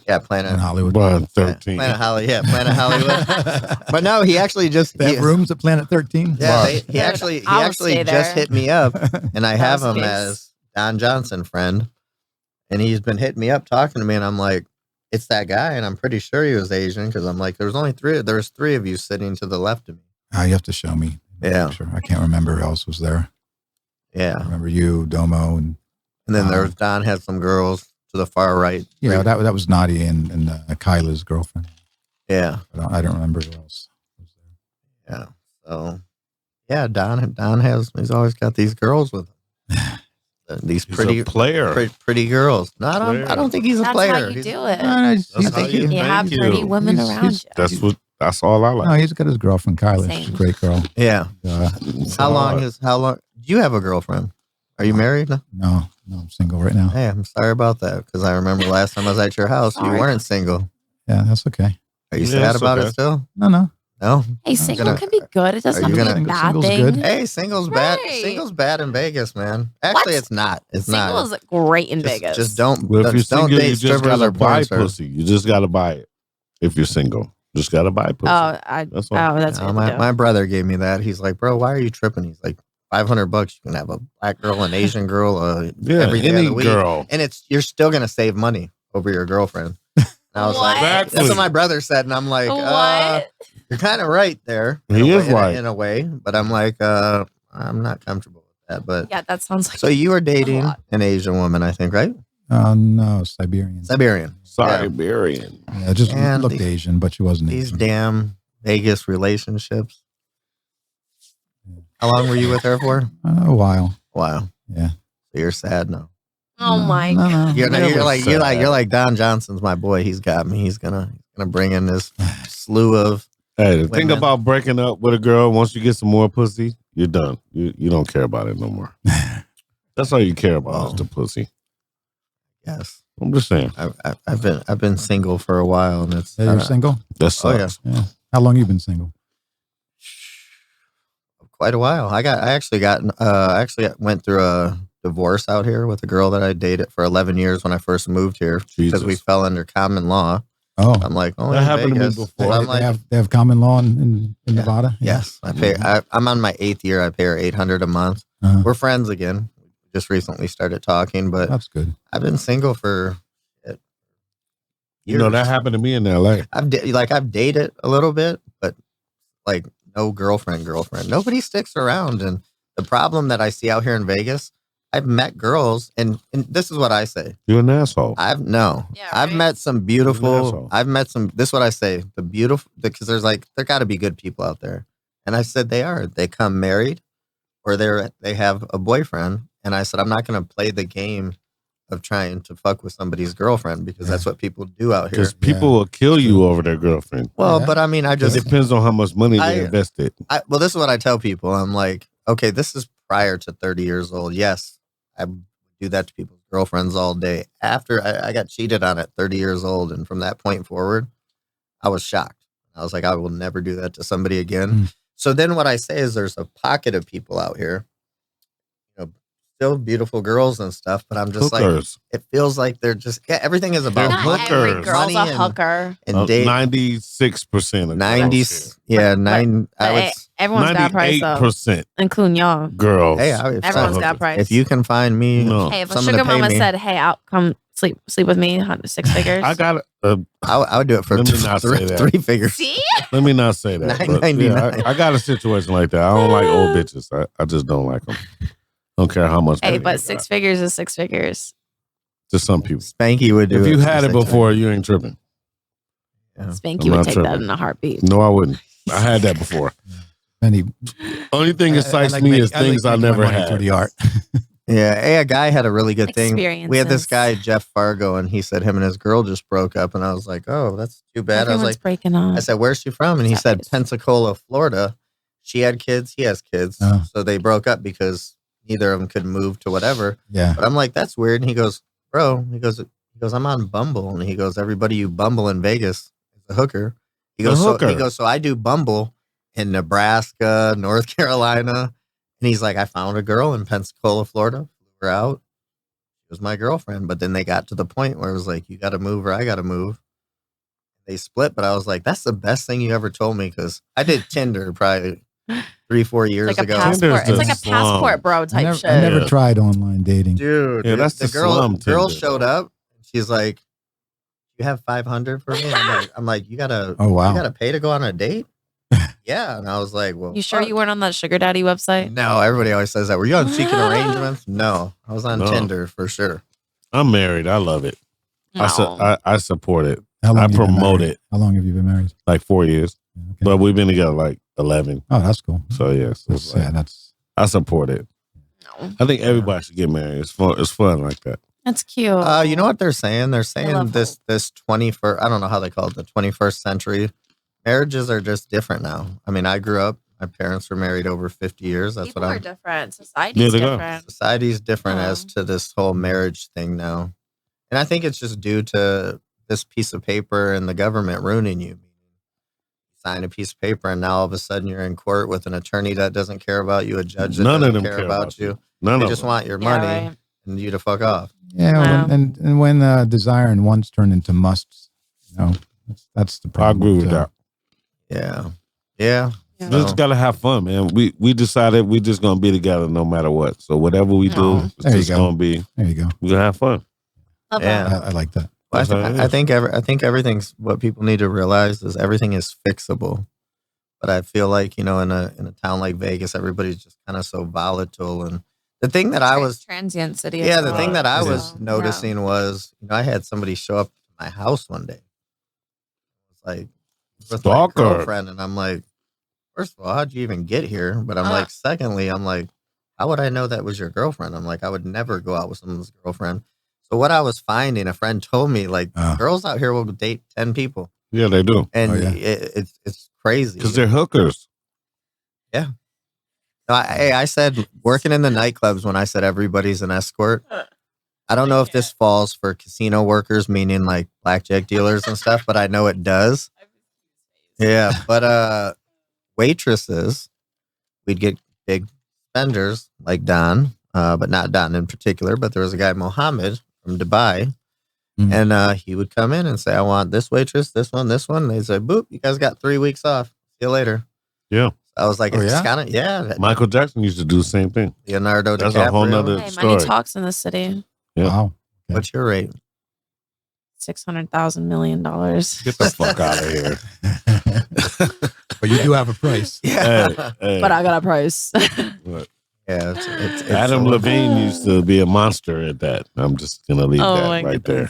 Yeah, Planet in Hollywood. But 13. Planet Hollywood. Yeah, Planet Hollywood. But no, he actually just They have rooms at Planet 13. Yeah, Right. he actually I'll stay just there. hit me up, and I have was him his. as Don Johnson friend, and he's been hitting me up talking to me, and I'm like, it's that guy, and I'm pretty sure he was Asian because I'm like, there's three of you sitting to the left of me. You have to show me. Yeah. Sure. I can't remember who else was there. I Yeah, remember you, Domo, and and then there's Don had some girls to the far right. yeah, that was Nadia and Kyla's girlfriend. Yeah, I don't remember who else was there. yeah. So yeah, Don he's always got these girls with him. These He's pretty a player. pretty girls. No, I don't think he's a That's player. how you He's- do it. That's how you You have thank pretty you. women He's- around he's- you. That's all I No, like. he's got his girlfriend Kyla. She's a Same. great girl. Yeah. It's How long? hard. Do you have a girlfriend? Are you married? No? No, I'm single right now. Hey, I'm sorry about that because I remember last time I was at your house, you Sorry. weren't single. Yeah, that's okay. Are you Yeah, sad it's about okay. it still? No. No. Hey, single gonna- can be good. It doesn't are have you to be a gonna- bad single's thing. good? Hey, single's bad. Right. Single's bad in Vegas, man. Actually, What? it's not. It's Single not. is great in Just- Vegas. Just don't. Well, if you're don't single, date you just strippers gotta or porn buy stars. pussy. You just gotta buy it. If you're single, just gotta buy pussy. That's all. That's what my, you do. my brother gave me that. He's like, bro, why are you tripping? He's like, $500. You can have a black girl, an Asian girl, Yeah, every day of any the week. girl. And you're still gonna save money over your girlfriend. And I was like, Exactly. that's what my brother said, and I'm like, What? you're kind of right there. He is right. in a way, but I'm like, I'm not comfortable with that. But Yeah, that sounds like. so you were dating lot. an Asian woman, I think, right? No, Siberian. Siberian. Siberian. Yeah, just And looked these- Asian, but she wasn't These Asian. damn Vegas relationships. How long were you with her for? A while. Wow. Yeah. So you're sad now. Oh my No, god. no. You're Never like Don Johnson's my boy. He's got me. He's gonna bring in this slew of. Hey, the thing Women. about breaking up with a girl, once you get some more pussy, you're done. You don't care about it no more. That's all you care about is the pussy. Yes, I'm just saying. I've been single for a while, and it's Yeah, you're single? That sucks. yeah. Yeah. How long you been single? quite a while. I actually went through a divorce out here with a girl that I dated for 11 years when I first moved here because we Jesus. fell under common law. Oh, I'm like, oh, That in happened to me Vegas. before. I'm like, they have common law in Yeah. Nevada? yes, I pay. I'm on my 8th year. I pay her $800 a month. Uh-huh. We're friends again. Just recently started talking, but That's good. I've been single for years. You know, that happened to me in LA. I've dated a little bit, but like no girlfriend. Nobody sticks around, and the problem that I see out here in Vegas, I've met girls, and this is what I say. You're an asshole. I've right? met some You're an beautiful. asshole. I've met some. This is what I say. The beautiful, because there got to be good people out there, and I said they are. They come married, or they have a boyfriend, and I said I'm not going to play the game of trying to fuck with somebody's girlfriend because that's what people do out here. Because people will kill you over their girlfriend. Well, Yeah. but I mean, I It just depends on how much money they I- invested. well, this is what I tell people. I'm like, okay, this is prior to 30 years old. Yes, I do that to people's girlfriends all day. After I got cheated on at 30 years old, and from that point forward, I was shocked. I was like, I will never do that to somebody again. Mm. So then what I say is there's a pocket of people out here, still beautiful girls and stuff, but I'm just like, Hookers. it feels like they're just, everything is about They're Not every hookers. girl's a Money and- hooker. and date. 96% of 90s, girls. yeah, But- nine. But I would, hey, everyone's got a price though, 98% including y'all. girls. hey, Everyone's got a price. if you can find me, No. Hey, if a someone sugar to pay mama me, said, "Hey, I'll come sleep with me, 6 figures." I got I would do it for Let me not say that. three figures. See, let me not say that. but $9.99. yeah, I got a situation like that. I don't like old bitches. I just don't like them. Don't care how much. hey, money but they 6 got. figures is 6 figures. To some people. Spanky would do If it. you for had it 6 before, you ain't tripping. Yeah. Spanky I'm would not take that tripping. in a heartbeat. No, I wouldn't. I had that before. Many, Only thing that excites like me making- is I like things I making my never money had. through the art. Yeah, hey, a guy had a really good thing. We had this Experiences. guy, Jeff Fargo, and he said him and his girl just broke up, and I was like, oh, that's too bad. Everyone's I was like, breaking up. I said, where's she from? And he That said, is- Pensacola, Florida. She had kids, he has kids. Oh. So they broke up because neither of them could move to whatever. Yeah. But I'm like, that's weird. And he goes, bro, he goes, I'm on Bumble. And he goes, everybody you Bumble in Vegas is a hooker. He goes, hooker. so I do Bumble in Nebraska, North Carolina. And he's like, I found a girl in Pensacola, Florida. Flew her out. was my girlfriend. But then they got to the point where it was like, you got to move or I got to move. They split, but I was like, that's the best thing you ever told me, because I did Tinder probably 3-4 years Like a ago. passport. It's like a slum. passport, bro, type shit. I never Yeah. tried online dating. Dude, Yeah, that's the the girl. slum Girl Tinder. showed up. She's like, "You have 500 for me?" I'm like, you gotta. Oh, wow. You gotta pay to go on a date. Yeah, and I was like, well, You sure fuck. you weren't on that sugar daddy website? No, everybody always says that. Were you on Seeking Arrangements? No, I was on No. Tinder for sure. I'm married. I love it. No. I support it. How long I have you been promote married? it. How long have you been married? Like 4 years, Okay. but we've been together like 11. Oh, that's cool. So yes, That's, yeah, that's I support it. No. I think everybody should get married. It's fun. It's fun like that. That's cute. You know what they're saying? They're saying love this 21st. I don't know how they call it, the 21st century. Marriages are just different now. I mean, I grew up. My parents were married over 50 years. That's People what are I'm. different. Society's Yeah, they are. different. Society's different as Yeah. to this whole marriage thing now, and I think it's just due to this piece of paper and the government ruining you. Sign a piece of paper, and now all of a sudden you're in court with an attorney that doesn't care about you, a judge that None of doesn't them care about you. None They of just them. want your Yeah, money right. and you to fuck off. yeah. Wow. And when desire and wants turn into musts, that's the I problem. agree with that. Yeah, yeah. Yeah. We just gotta have fun, man. We decided we just gonna be together no matter what. So whatever we do, Aw. it's There you just go. gonna be. There you go. We gonna have fun. Love Yeah. that. I like that. Well, That's how it I is. think everything's what people need to realize is everything is fixable. But I feel like, in a town like Vegas, everybody's just kind of so volatile. And the thing that I was, transient city. yeah, as the well. thing that I It was is. noticing was, I had somebody show up to my house one day. It's like with my Stalker. girlfriend, and I'm like, first of all, how'd you even get here? But I'm like, secondly, I'm like, how would I know that was your girlfriend? I'm like, I would never go out with someone's girlfriend. So what I was finding, a friend told me, like, girls out here will date 10 people. Yeah, they do. And Oh, yeah. it's crazy. Because they're hookers. No, I said working in the nightclubs when I said everybody's an escort. I don't know if this falls for casino workers, meaning like blackjack dealers and stuff, but I know it does. Yeah, but waitresses, we'd get big spenders like Don, but not Don in particular. But there was a guy, Mohammed from Dubai, and he would come in and say, "I want this waitress, this one, this one." And they'd say, "Boop, you guys got 3 weeks off. See you later." Yeah. I was like, Oh, it's yeah? kind of Michael Jackson used to do the same thing. Leonardo That's DiCaprio. a whole nother Hey, story. money talks in the city. Yeah. Wow. What's your rate? $600,000 million. Get the fuck out of here. But you do have a price. Yeah, Hey, But I got a price. what? yeah. It's Adam Levine used to be a monster at that. I'm just gonna leave Oh, that my right there.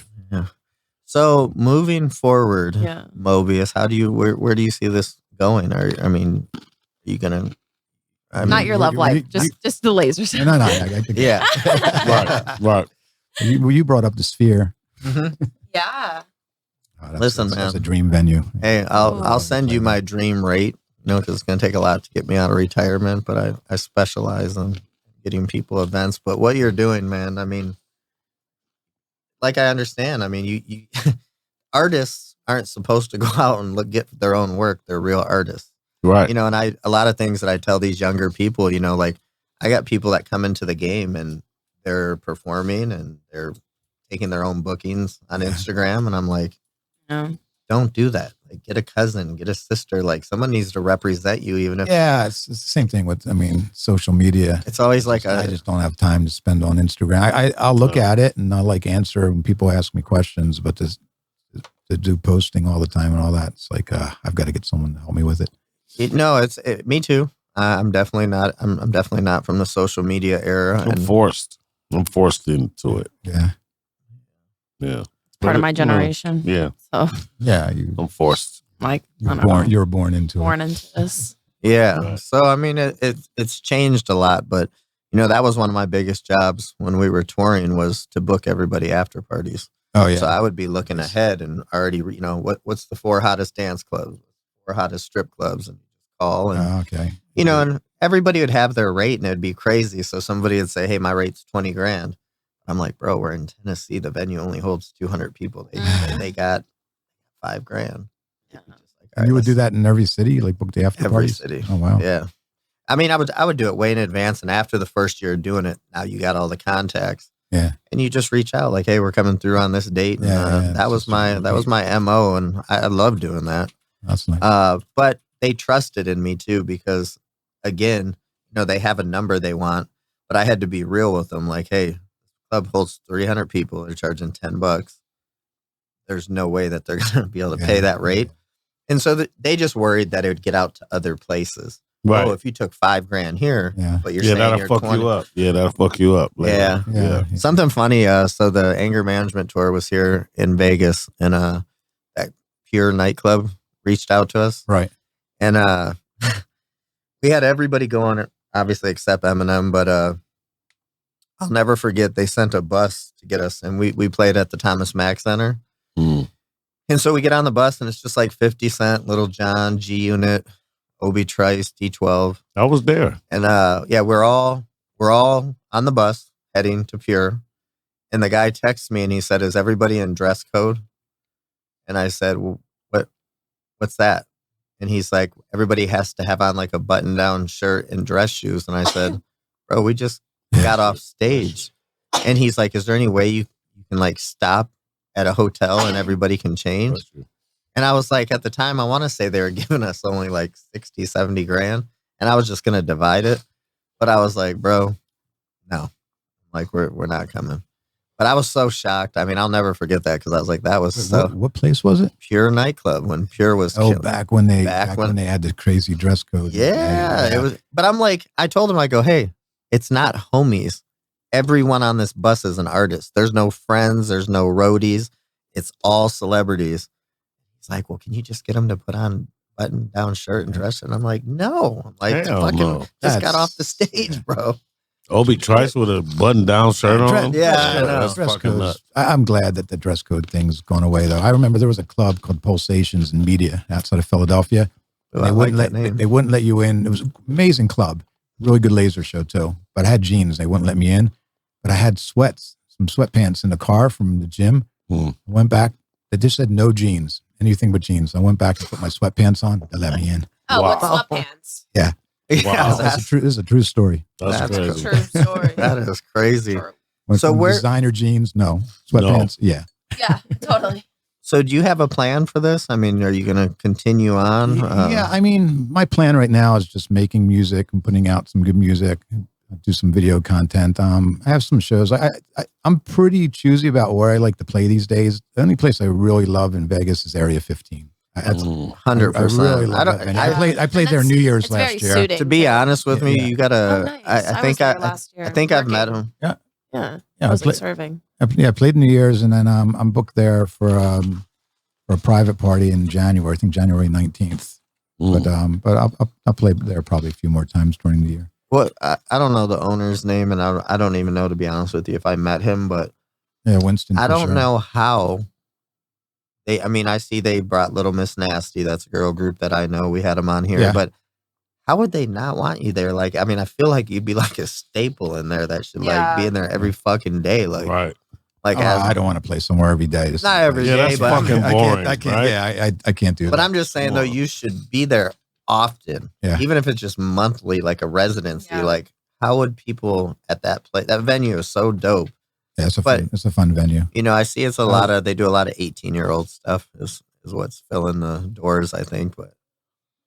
So moving forward, Yeah. Mobius, where do you see this going? Are you gonna? Not your love life, just the lasers. No. I think Yeah. Right. You brought up the Sphere. Mhm. Yeah. Oh, that's, Listen, that's man. a dream venue. Hey, Oh. I'll send you my dream rate. Because it's gonna take a lot to get me out of retirement, but I specialize in getting people events. But what you're doing, man, I mean, like I understand. I mean, you artists aren't supposed to go out and get their own work. They're real artists. Right. And a lot of things that I tell these younger people, like I got people that come into the game and they're performing and they're taking their own bookings on Instagram. And I'm like, No. don't do that. Like, get a cousin, get a sister. Like, someone needs to represent you, even if Yeah, it's the same thing with, social media. it's always like I just don't have time to spend on Instagram. I'll look at it and I'll answer when people ask me questions, but to do posting all the time and all that, it's like, I've got to get someone to help me with it. me too. I'm definitely not. I'm definitely not from the social media era. I'm forced into it. Yeah. Yeah. Part of my generation. Yeah. So, Yeah. I'm forced. like, You were born into born it. into this. Yeah. Right. So I mean, it's changed a lot, but that was one of my biggest jobs when we were touring was to book everybody after parties. Oh yeah. So I would be looking ahead and already, what's the 4 hottest dance clubs, 4 hottest strip clubs, and call and Oh, okay. and everybody would have their rate and it'd be crazy. So somebody would say, "Hey, my rate's 20 grand." I'm like, "Bro, we're in Tennessee. The venue only holds 200 people. They got 5 grand." Yeah. And you would do that in every city, like book the after Every parties? city. Oh wow. Yeah. I mean, I would do it way in advance. And after the first year of doing it, now you got all the contacts. Yeah. And you just reach out like, hey, we're coming through on this date. And, that was my MO, and I love doing that. That's nice. But they trusted in me too, because again, they have a number they want, but I had to be real with them. Like, hey, club holds 300 people. They're charging $10. There's no way that they're going to be able to pay that rate. And so they just worried that it would get out to other places. Right. Oh, if you took $5,000 here, but you're saying that'll you're fuck 20. you up. Yeah, that'll fuck you up. Later. Yeah. Something funny. So the anger management tour was here in Vegas, and that Pure nightclub reached out to us. Right. And we had everybody going, obviously except Eminem, but I'll never forget, they sent a bus to get us, and we played at the Thomas Mack Center. And so we get on the bus, and it's just like 50 Cent, Little John, G Unit, Obi Trice, D12. I was there. And we're all on the bus heading to Pure. And the guy texts me and he said, "Is everybody in dress code?" And I said, "Well, what's that?" And he's like, "Everybody has to have on like a button-down shirt and dress shoes." And I said, "Bro, we just got off stage." And he's like, "Is there any way you can like stop at a hotel and everybody can change?" And I was like, at the time, I want to say they were giving us only like 60, 70 grand. And I was just going to divide it. But I was like, bro, no, like we're not coming. But I was so shocked. I mean, I'll never forget that, because I was like, that was so. What place was it? Pure nightclub, when Pure was. Back when they had the crazy dress code. Yeah, it was. But I'm like, I told him, I go, hey, it's not homies. Everyone on this bus is an artist. There's no friends. There's no roadies. It's all celebrities. He's like, well, can you just get them to put on button-down shirt and dress? And I'm like, no. I'm like, just got off the stage, bro. Obi Trice with a button-down shirt on? Yeah, I know. Dress code. I'm glad that the dress code thing's gone away, though. I remember there was a club called Pulsations in Media outside of Philadelphia. Ooh, they wouldn't let you in. It was an amazing club. Really good laser show, too. But I had jeans. They wouldn't let me in. But I had some sweatpants in the car from the gym. I went back. They just said no jeans. Anything but jeans. I went back and put my sweatpants on. They let me in. Oh, wow. With sweatpants. Yeah. Wow. This is a true story. That's a crazy. true story. That is crazy. Went So from where designer jeans? No. Sweatpants? Yeah. Yeah, totally. So do you have a plan for this? I mean, are you going to continue on? Yeah. I mean, my plan right now is just making music and putting out some good music. Do some video content. I have some shows. I'm pretty choosy about where I like to play these days. The only place I really love in Vegas is Area 15. That's 100%. I really love that venue. I played there New Year's last year. To be honest with me, you gotta. Nice. I think I've met him. Yeah. I was serving. I played New Year's, and then I'm booked there for a private party in January. I think January 19th. But I'll play there probably a few more times during the year. Well, I don't know the owner's name, and I don't even know, to be honest with you, if I met him, but yeah, Winston. I don't know how I see they brought Little Miss Nasty. That's a girl group that I know. We had them on here, but how would they not want you there? Like, I mean, I feel like you'd be like a staple in there that should like be in there every fucking day. Like, right. Like, I don't want to play somewhere every day. Not every day, that's but fucking boring. I can't. Right? Yeah, I can't do that. But I'm just saying though, you should be there often, even if it's just monthly, like a residency. Yeah. Like, how would people at that place? That venue is so dope. Yeah, it's a fun venue. You know, I see it's they do a lot of 18-year-old stuff is what's filling the doors, I think. But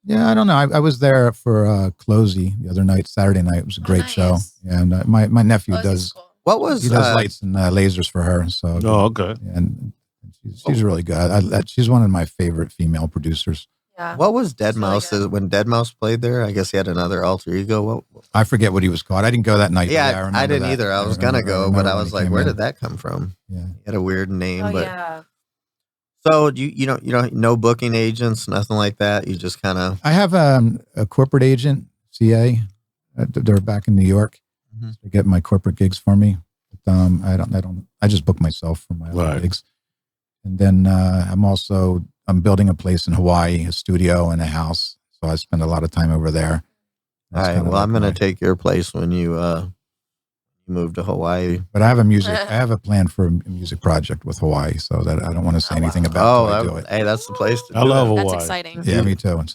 yeah, I don't know. I was there for Closey the other night, Saturday night. It was a great show. Yeah, and my nephew does. Cool. What was he does lights and lasers for her? So okay. And she's really good. She's one of my favorite female producers. Yeah. What was Dead Mouse? When Dead Mouse played there, I guess he had another alter ego. I forget what he was called. I didn't go that night. Yeah, I didn't either. I was gonna go, but I was like, where did that come from? Yeah, he had a weird name. Yeah. So you don't no booking agents, nothing like that. You just kind of. I have a corporate agent, CA. They're back in New York. They get my corporate gigs for me. But, I just book myself for my other gigs. And then I'm building a place in Hawaii, a studio and a house. So I spend a lot of time over there. All right. Well, I'm going to take your place when you move to Hawaii. But I have a plan for a music project with Hawaii, so that I don't want to say anything about it. I do it. Hey, that's the place to do I love Hawaii. That's exciting. Yeah, me too. I'm on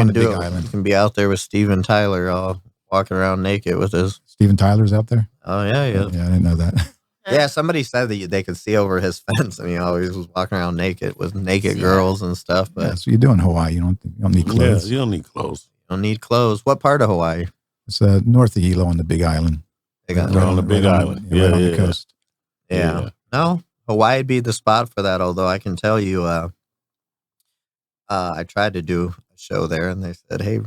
the big island. You can be out there with Steven Tyler all walking around naked with his Steven Tyler's out there? Oh, yeah. Yeah, I didn't know that. Yeah, somebody said that they could see over his fence. I mean, he always was walking around naked with naked girls and stuff. But so you do in Hawaii. You don't need clothes. Yeah, you don't need clothes. you don't need clothes. What part of Hawaii? It's north of Hilo on the Big Island. They got Right on the Big Island. Right on the coast. Yeah. No, Hawaii'd be the spot for that. Although I can tell you, I tried to do a show there, and they said, "Hey,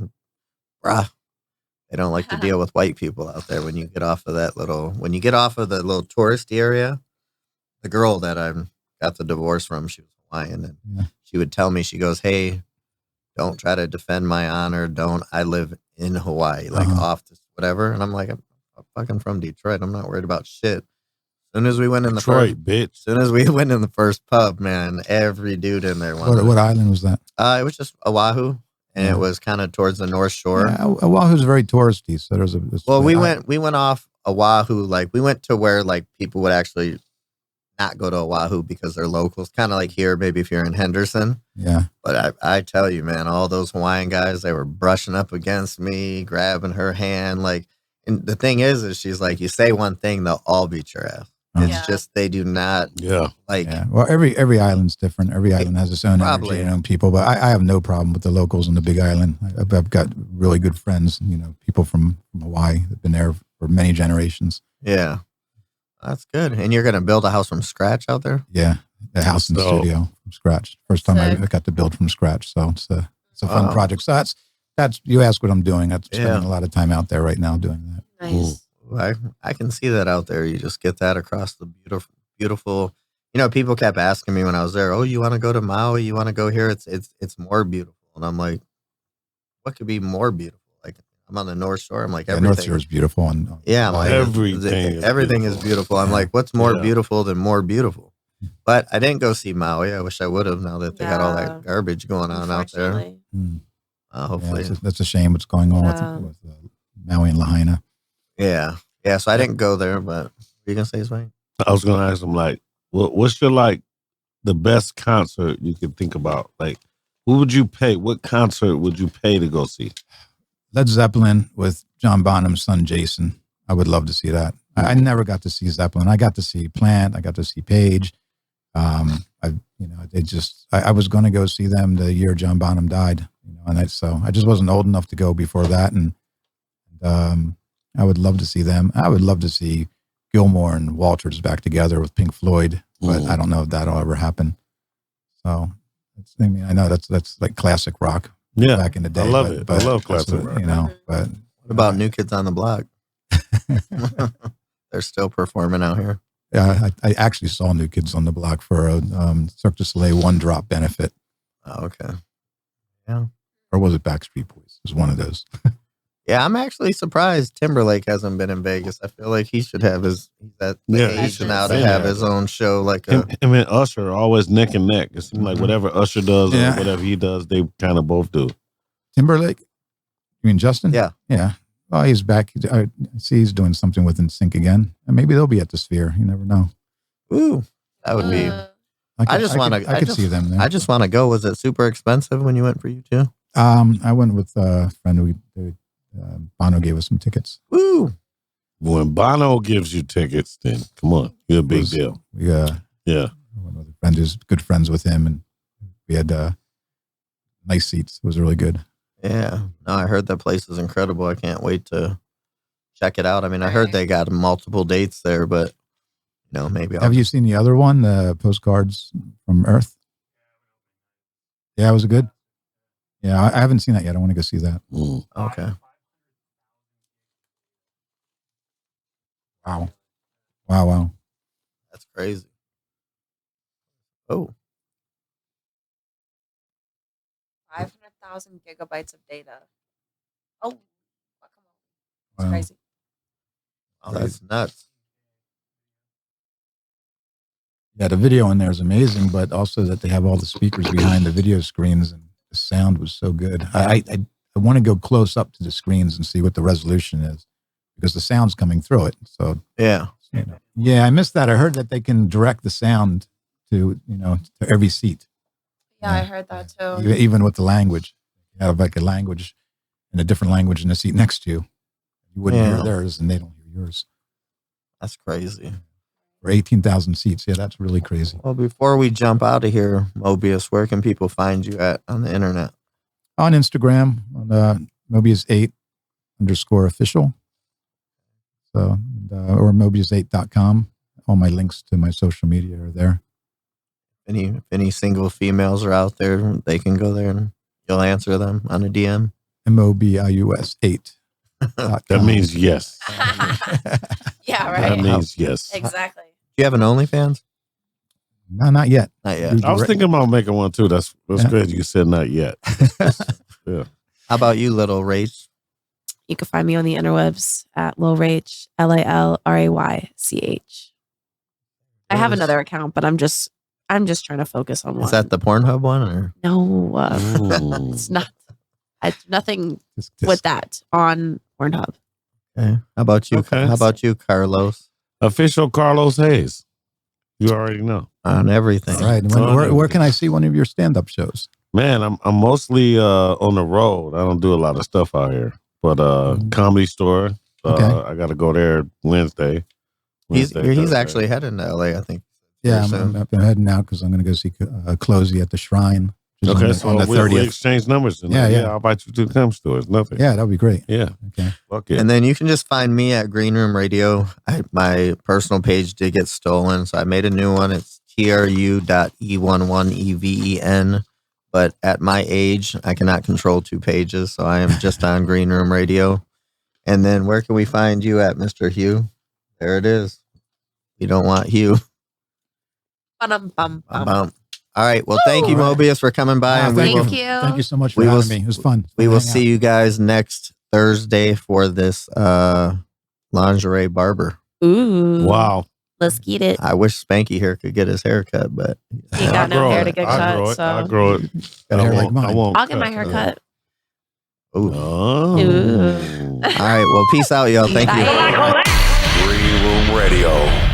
bruh, they don't like to deal with white people out there when you get off of the little touristy area." The girl that I got the divorce from, she was Hawaiian, and she would tell me, she goes, "Hey, don't try to defend my honor. I live in Hawaii, like off this whatever." And I'm like, I'm fucking from Detroit. I'm not worried about shit. As soon as we went in the first pub, man, every dude in there. What island was that? It was just Oahu, and it was kind of towards the North Shore. Yeah, Oahu's very touristy, so there's a. We went off Oahu, like we went to where like people would actually not go to Oahu because they're locals, kind of like here, maybe if you're in Henderson. Yeah. But I tell you, man, all those Hawaiian guys, they were brushing up against me, grabbing her hand, like. And the thing is she's like, you say one thing, they'll all beat your ass. It's just they do not like. Yeah. Well, every island's different. Every island has its own energy and own people. But I have no problem with the locals on the Big Island. I've got really good friends. People from Hawaii that've been there for many generations. Yeah, that's good. And you're gonna build a house from scratch out there? Yeah, a house and studio from scratch. First time I got to build from scratch, so it's a fun project. So that's you ask what I'm doing. I'm spending a lot of time out there right now doing that. Nice. I can see that out there. You just get that across the beautiful. People kept asking me when I was there, "Oh, you want to go to Maui? You want to go here? It's more beautiful." And I'm like, "What could be more beautiful?" Like I'm on the North Shore. I'm like, everything. North Shore is beautiful, and I'm like, everything is beautiful. I'm like, what's more beautiful than more beautiful? But I didn't go see Maui. I wish I would have. Now that they got all that garbage going on out there. Hopefully, that's a shame. What's going on with Maui and Lahaina? Yeah. So I didn't go there, but you gonna say something? I was gonna ask him like, what's your the best concert you could think about? Like, who would you pay? What concert would you pay to go see? Led Zeppelin with John Bonham's son Jason. I would love to see that. I never got to see Zeppelin. I got to see Plant. I got to see Page. I was going to go see them the year John Bonham died. So I just wasn't old enough to go before that, and I would love to see them. I would love to see Gilmore and Walters back together with Pink Floyd, but I don't know if that'll ever happen. So, I know that's like classic rock back in the day. I love it. I love classic rock. What But about New Kids on the Block? They're still performing out here. Yeah, I actually saw New Kids on the Block for a Cirque du Soleil One Drop benefit. Oh, okay. Yeah. Or was it Backstreet Boys? It was one of those. Yeah, I'm actually surprised Timberlake hasn't been in Vegas. I feel like he should have age now to have his own show. Like him and Usher are always neck and neck. It seems like whatever Usher does or whatever he does, they kind of both do. Timberlake? You mean Justin? Yeah. Yeah. Well, he's back. I see he's doing something with NSYNC again. And maybe they'll be at the Sphere. You never know. Ooh, that would be. I could see them there. I just want to go. Was it super expensive when you went for you too? I went with a friend who Bono gave us some tickets. Woo! When Bono gives you tickets, then come on, you're a big deal. I went with a friend who's good friends with him, and we had nice seats. It was really good. Yeah, no, I heard that place is incredible. I can't wait to check it out. I mean, I heard they got multiple dates there, but maybe. Have you seen the other one, the Postcards from Earth? Yeah, was it good? Yeah, I haven't seen that yet. I want to go see that. Okay. Wow. That's crazy. Oh. 500,000 gigabytes of data. Oh, come on. That's Wow. crazy. Oh, that's nuts. Yeah, the video in there is amazing, but also that they have all the speakers behind the video screens, and the sound was so good. I want to go close up to the screens and see what the resolution is, because the sound's coming through it. So yeah. Yeah, I missed that. I heard that they can direct the sound to every seat. Yeah, I heard that too. Even with the language. You have like a language in a different language in the seat next to you. You wouldn't hear theirs, and they don't hear yours. That's crazy. For 18,000 seats. Yeah, that's really crazy. Well, before we jump out of here, Mobius, where can people find you at on the internet? On Instagram, on Mobius8 _official. So, or Mobius8.com. All my links to my social media are there. If any single females are out there, they can go there and you'll answer them on a DM. Mobius8. That means yes. Yeah, right. That means yes. Exactly. Do you have an OnlyFans? No, not yet. Not yet. I was thinking about making one too. That's good. You said not yet. Yeah. How about you, little Rach? You can find me on the interwebs at LilRaych, LALRAYCH. I have another account, but I'm just trying to focus on one. Is that the Pornhub one or No, it's not. It's nothing with that on Pornhub. okay. How about you? Okay. How about you, Carlos? Official Carlos Hayes. You already know. On everything. All right. And where can I see one of your stand-up shows? Man, I'm mostly on the road. I don't do a lot of stuff out here. But Comedy Store. Okay. I got to go there Wednesday. He's Thursday. actually heading to LA, I think. Yeah, soon. I'm heading out because I'm going to go see Closey at the Shrine. which is Okay, on the, so on the we 30th. exchange numbers. And Yeah, yeah. I'll invite you to the Comedy Store. It's nothing. Yeah, that'd be great. Yeah. Okay. Fuck it. And then you can just find me at Green Room Radio. My personal page did get stolen, so I made a new one. It's tru.e11even. But at my age, I cannot control 2 pages, so I am just on Green Room Radio. And then where can we find you at, Mr. Hugh? There it is. You don't want Hugh. Bum. All right. Well, thank you, Mobius, for coming by. Wow, and Thank you. Thank you so much for We will- having me. It was fun. We will Hang see out. you guys next Thursday for this lingerie barber. Ooh. Wow. Let's get it. I wish Spanky here could get his hair cut, but You got no hair to get I'll grow cut, it. so I'll grow it. Got hair like mine. I'll get my hair cut. ooh. Oh. Ooh. All right. Well, peace out, y'all. Thank you. Bye. Green Room Radio.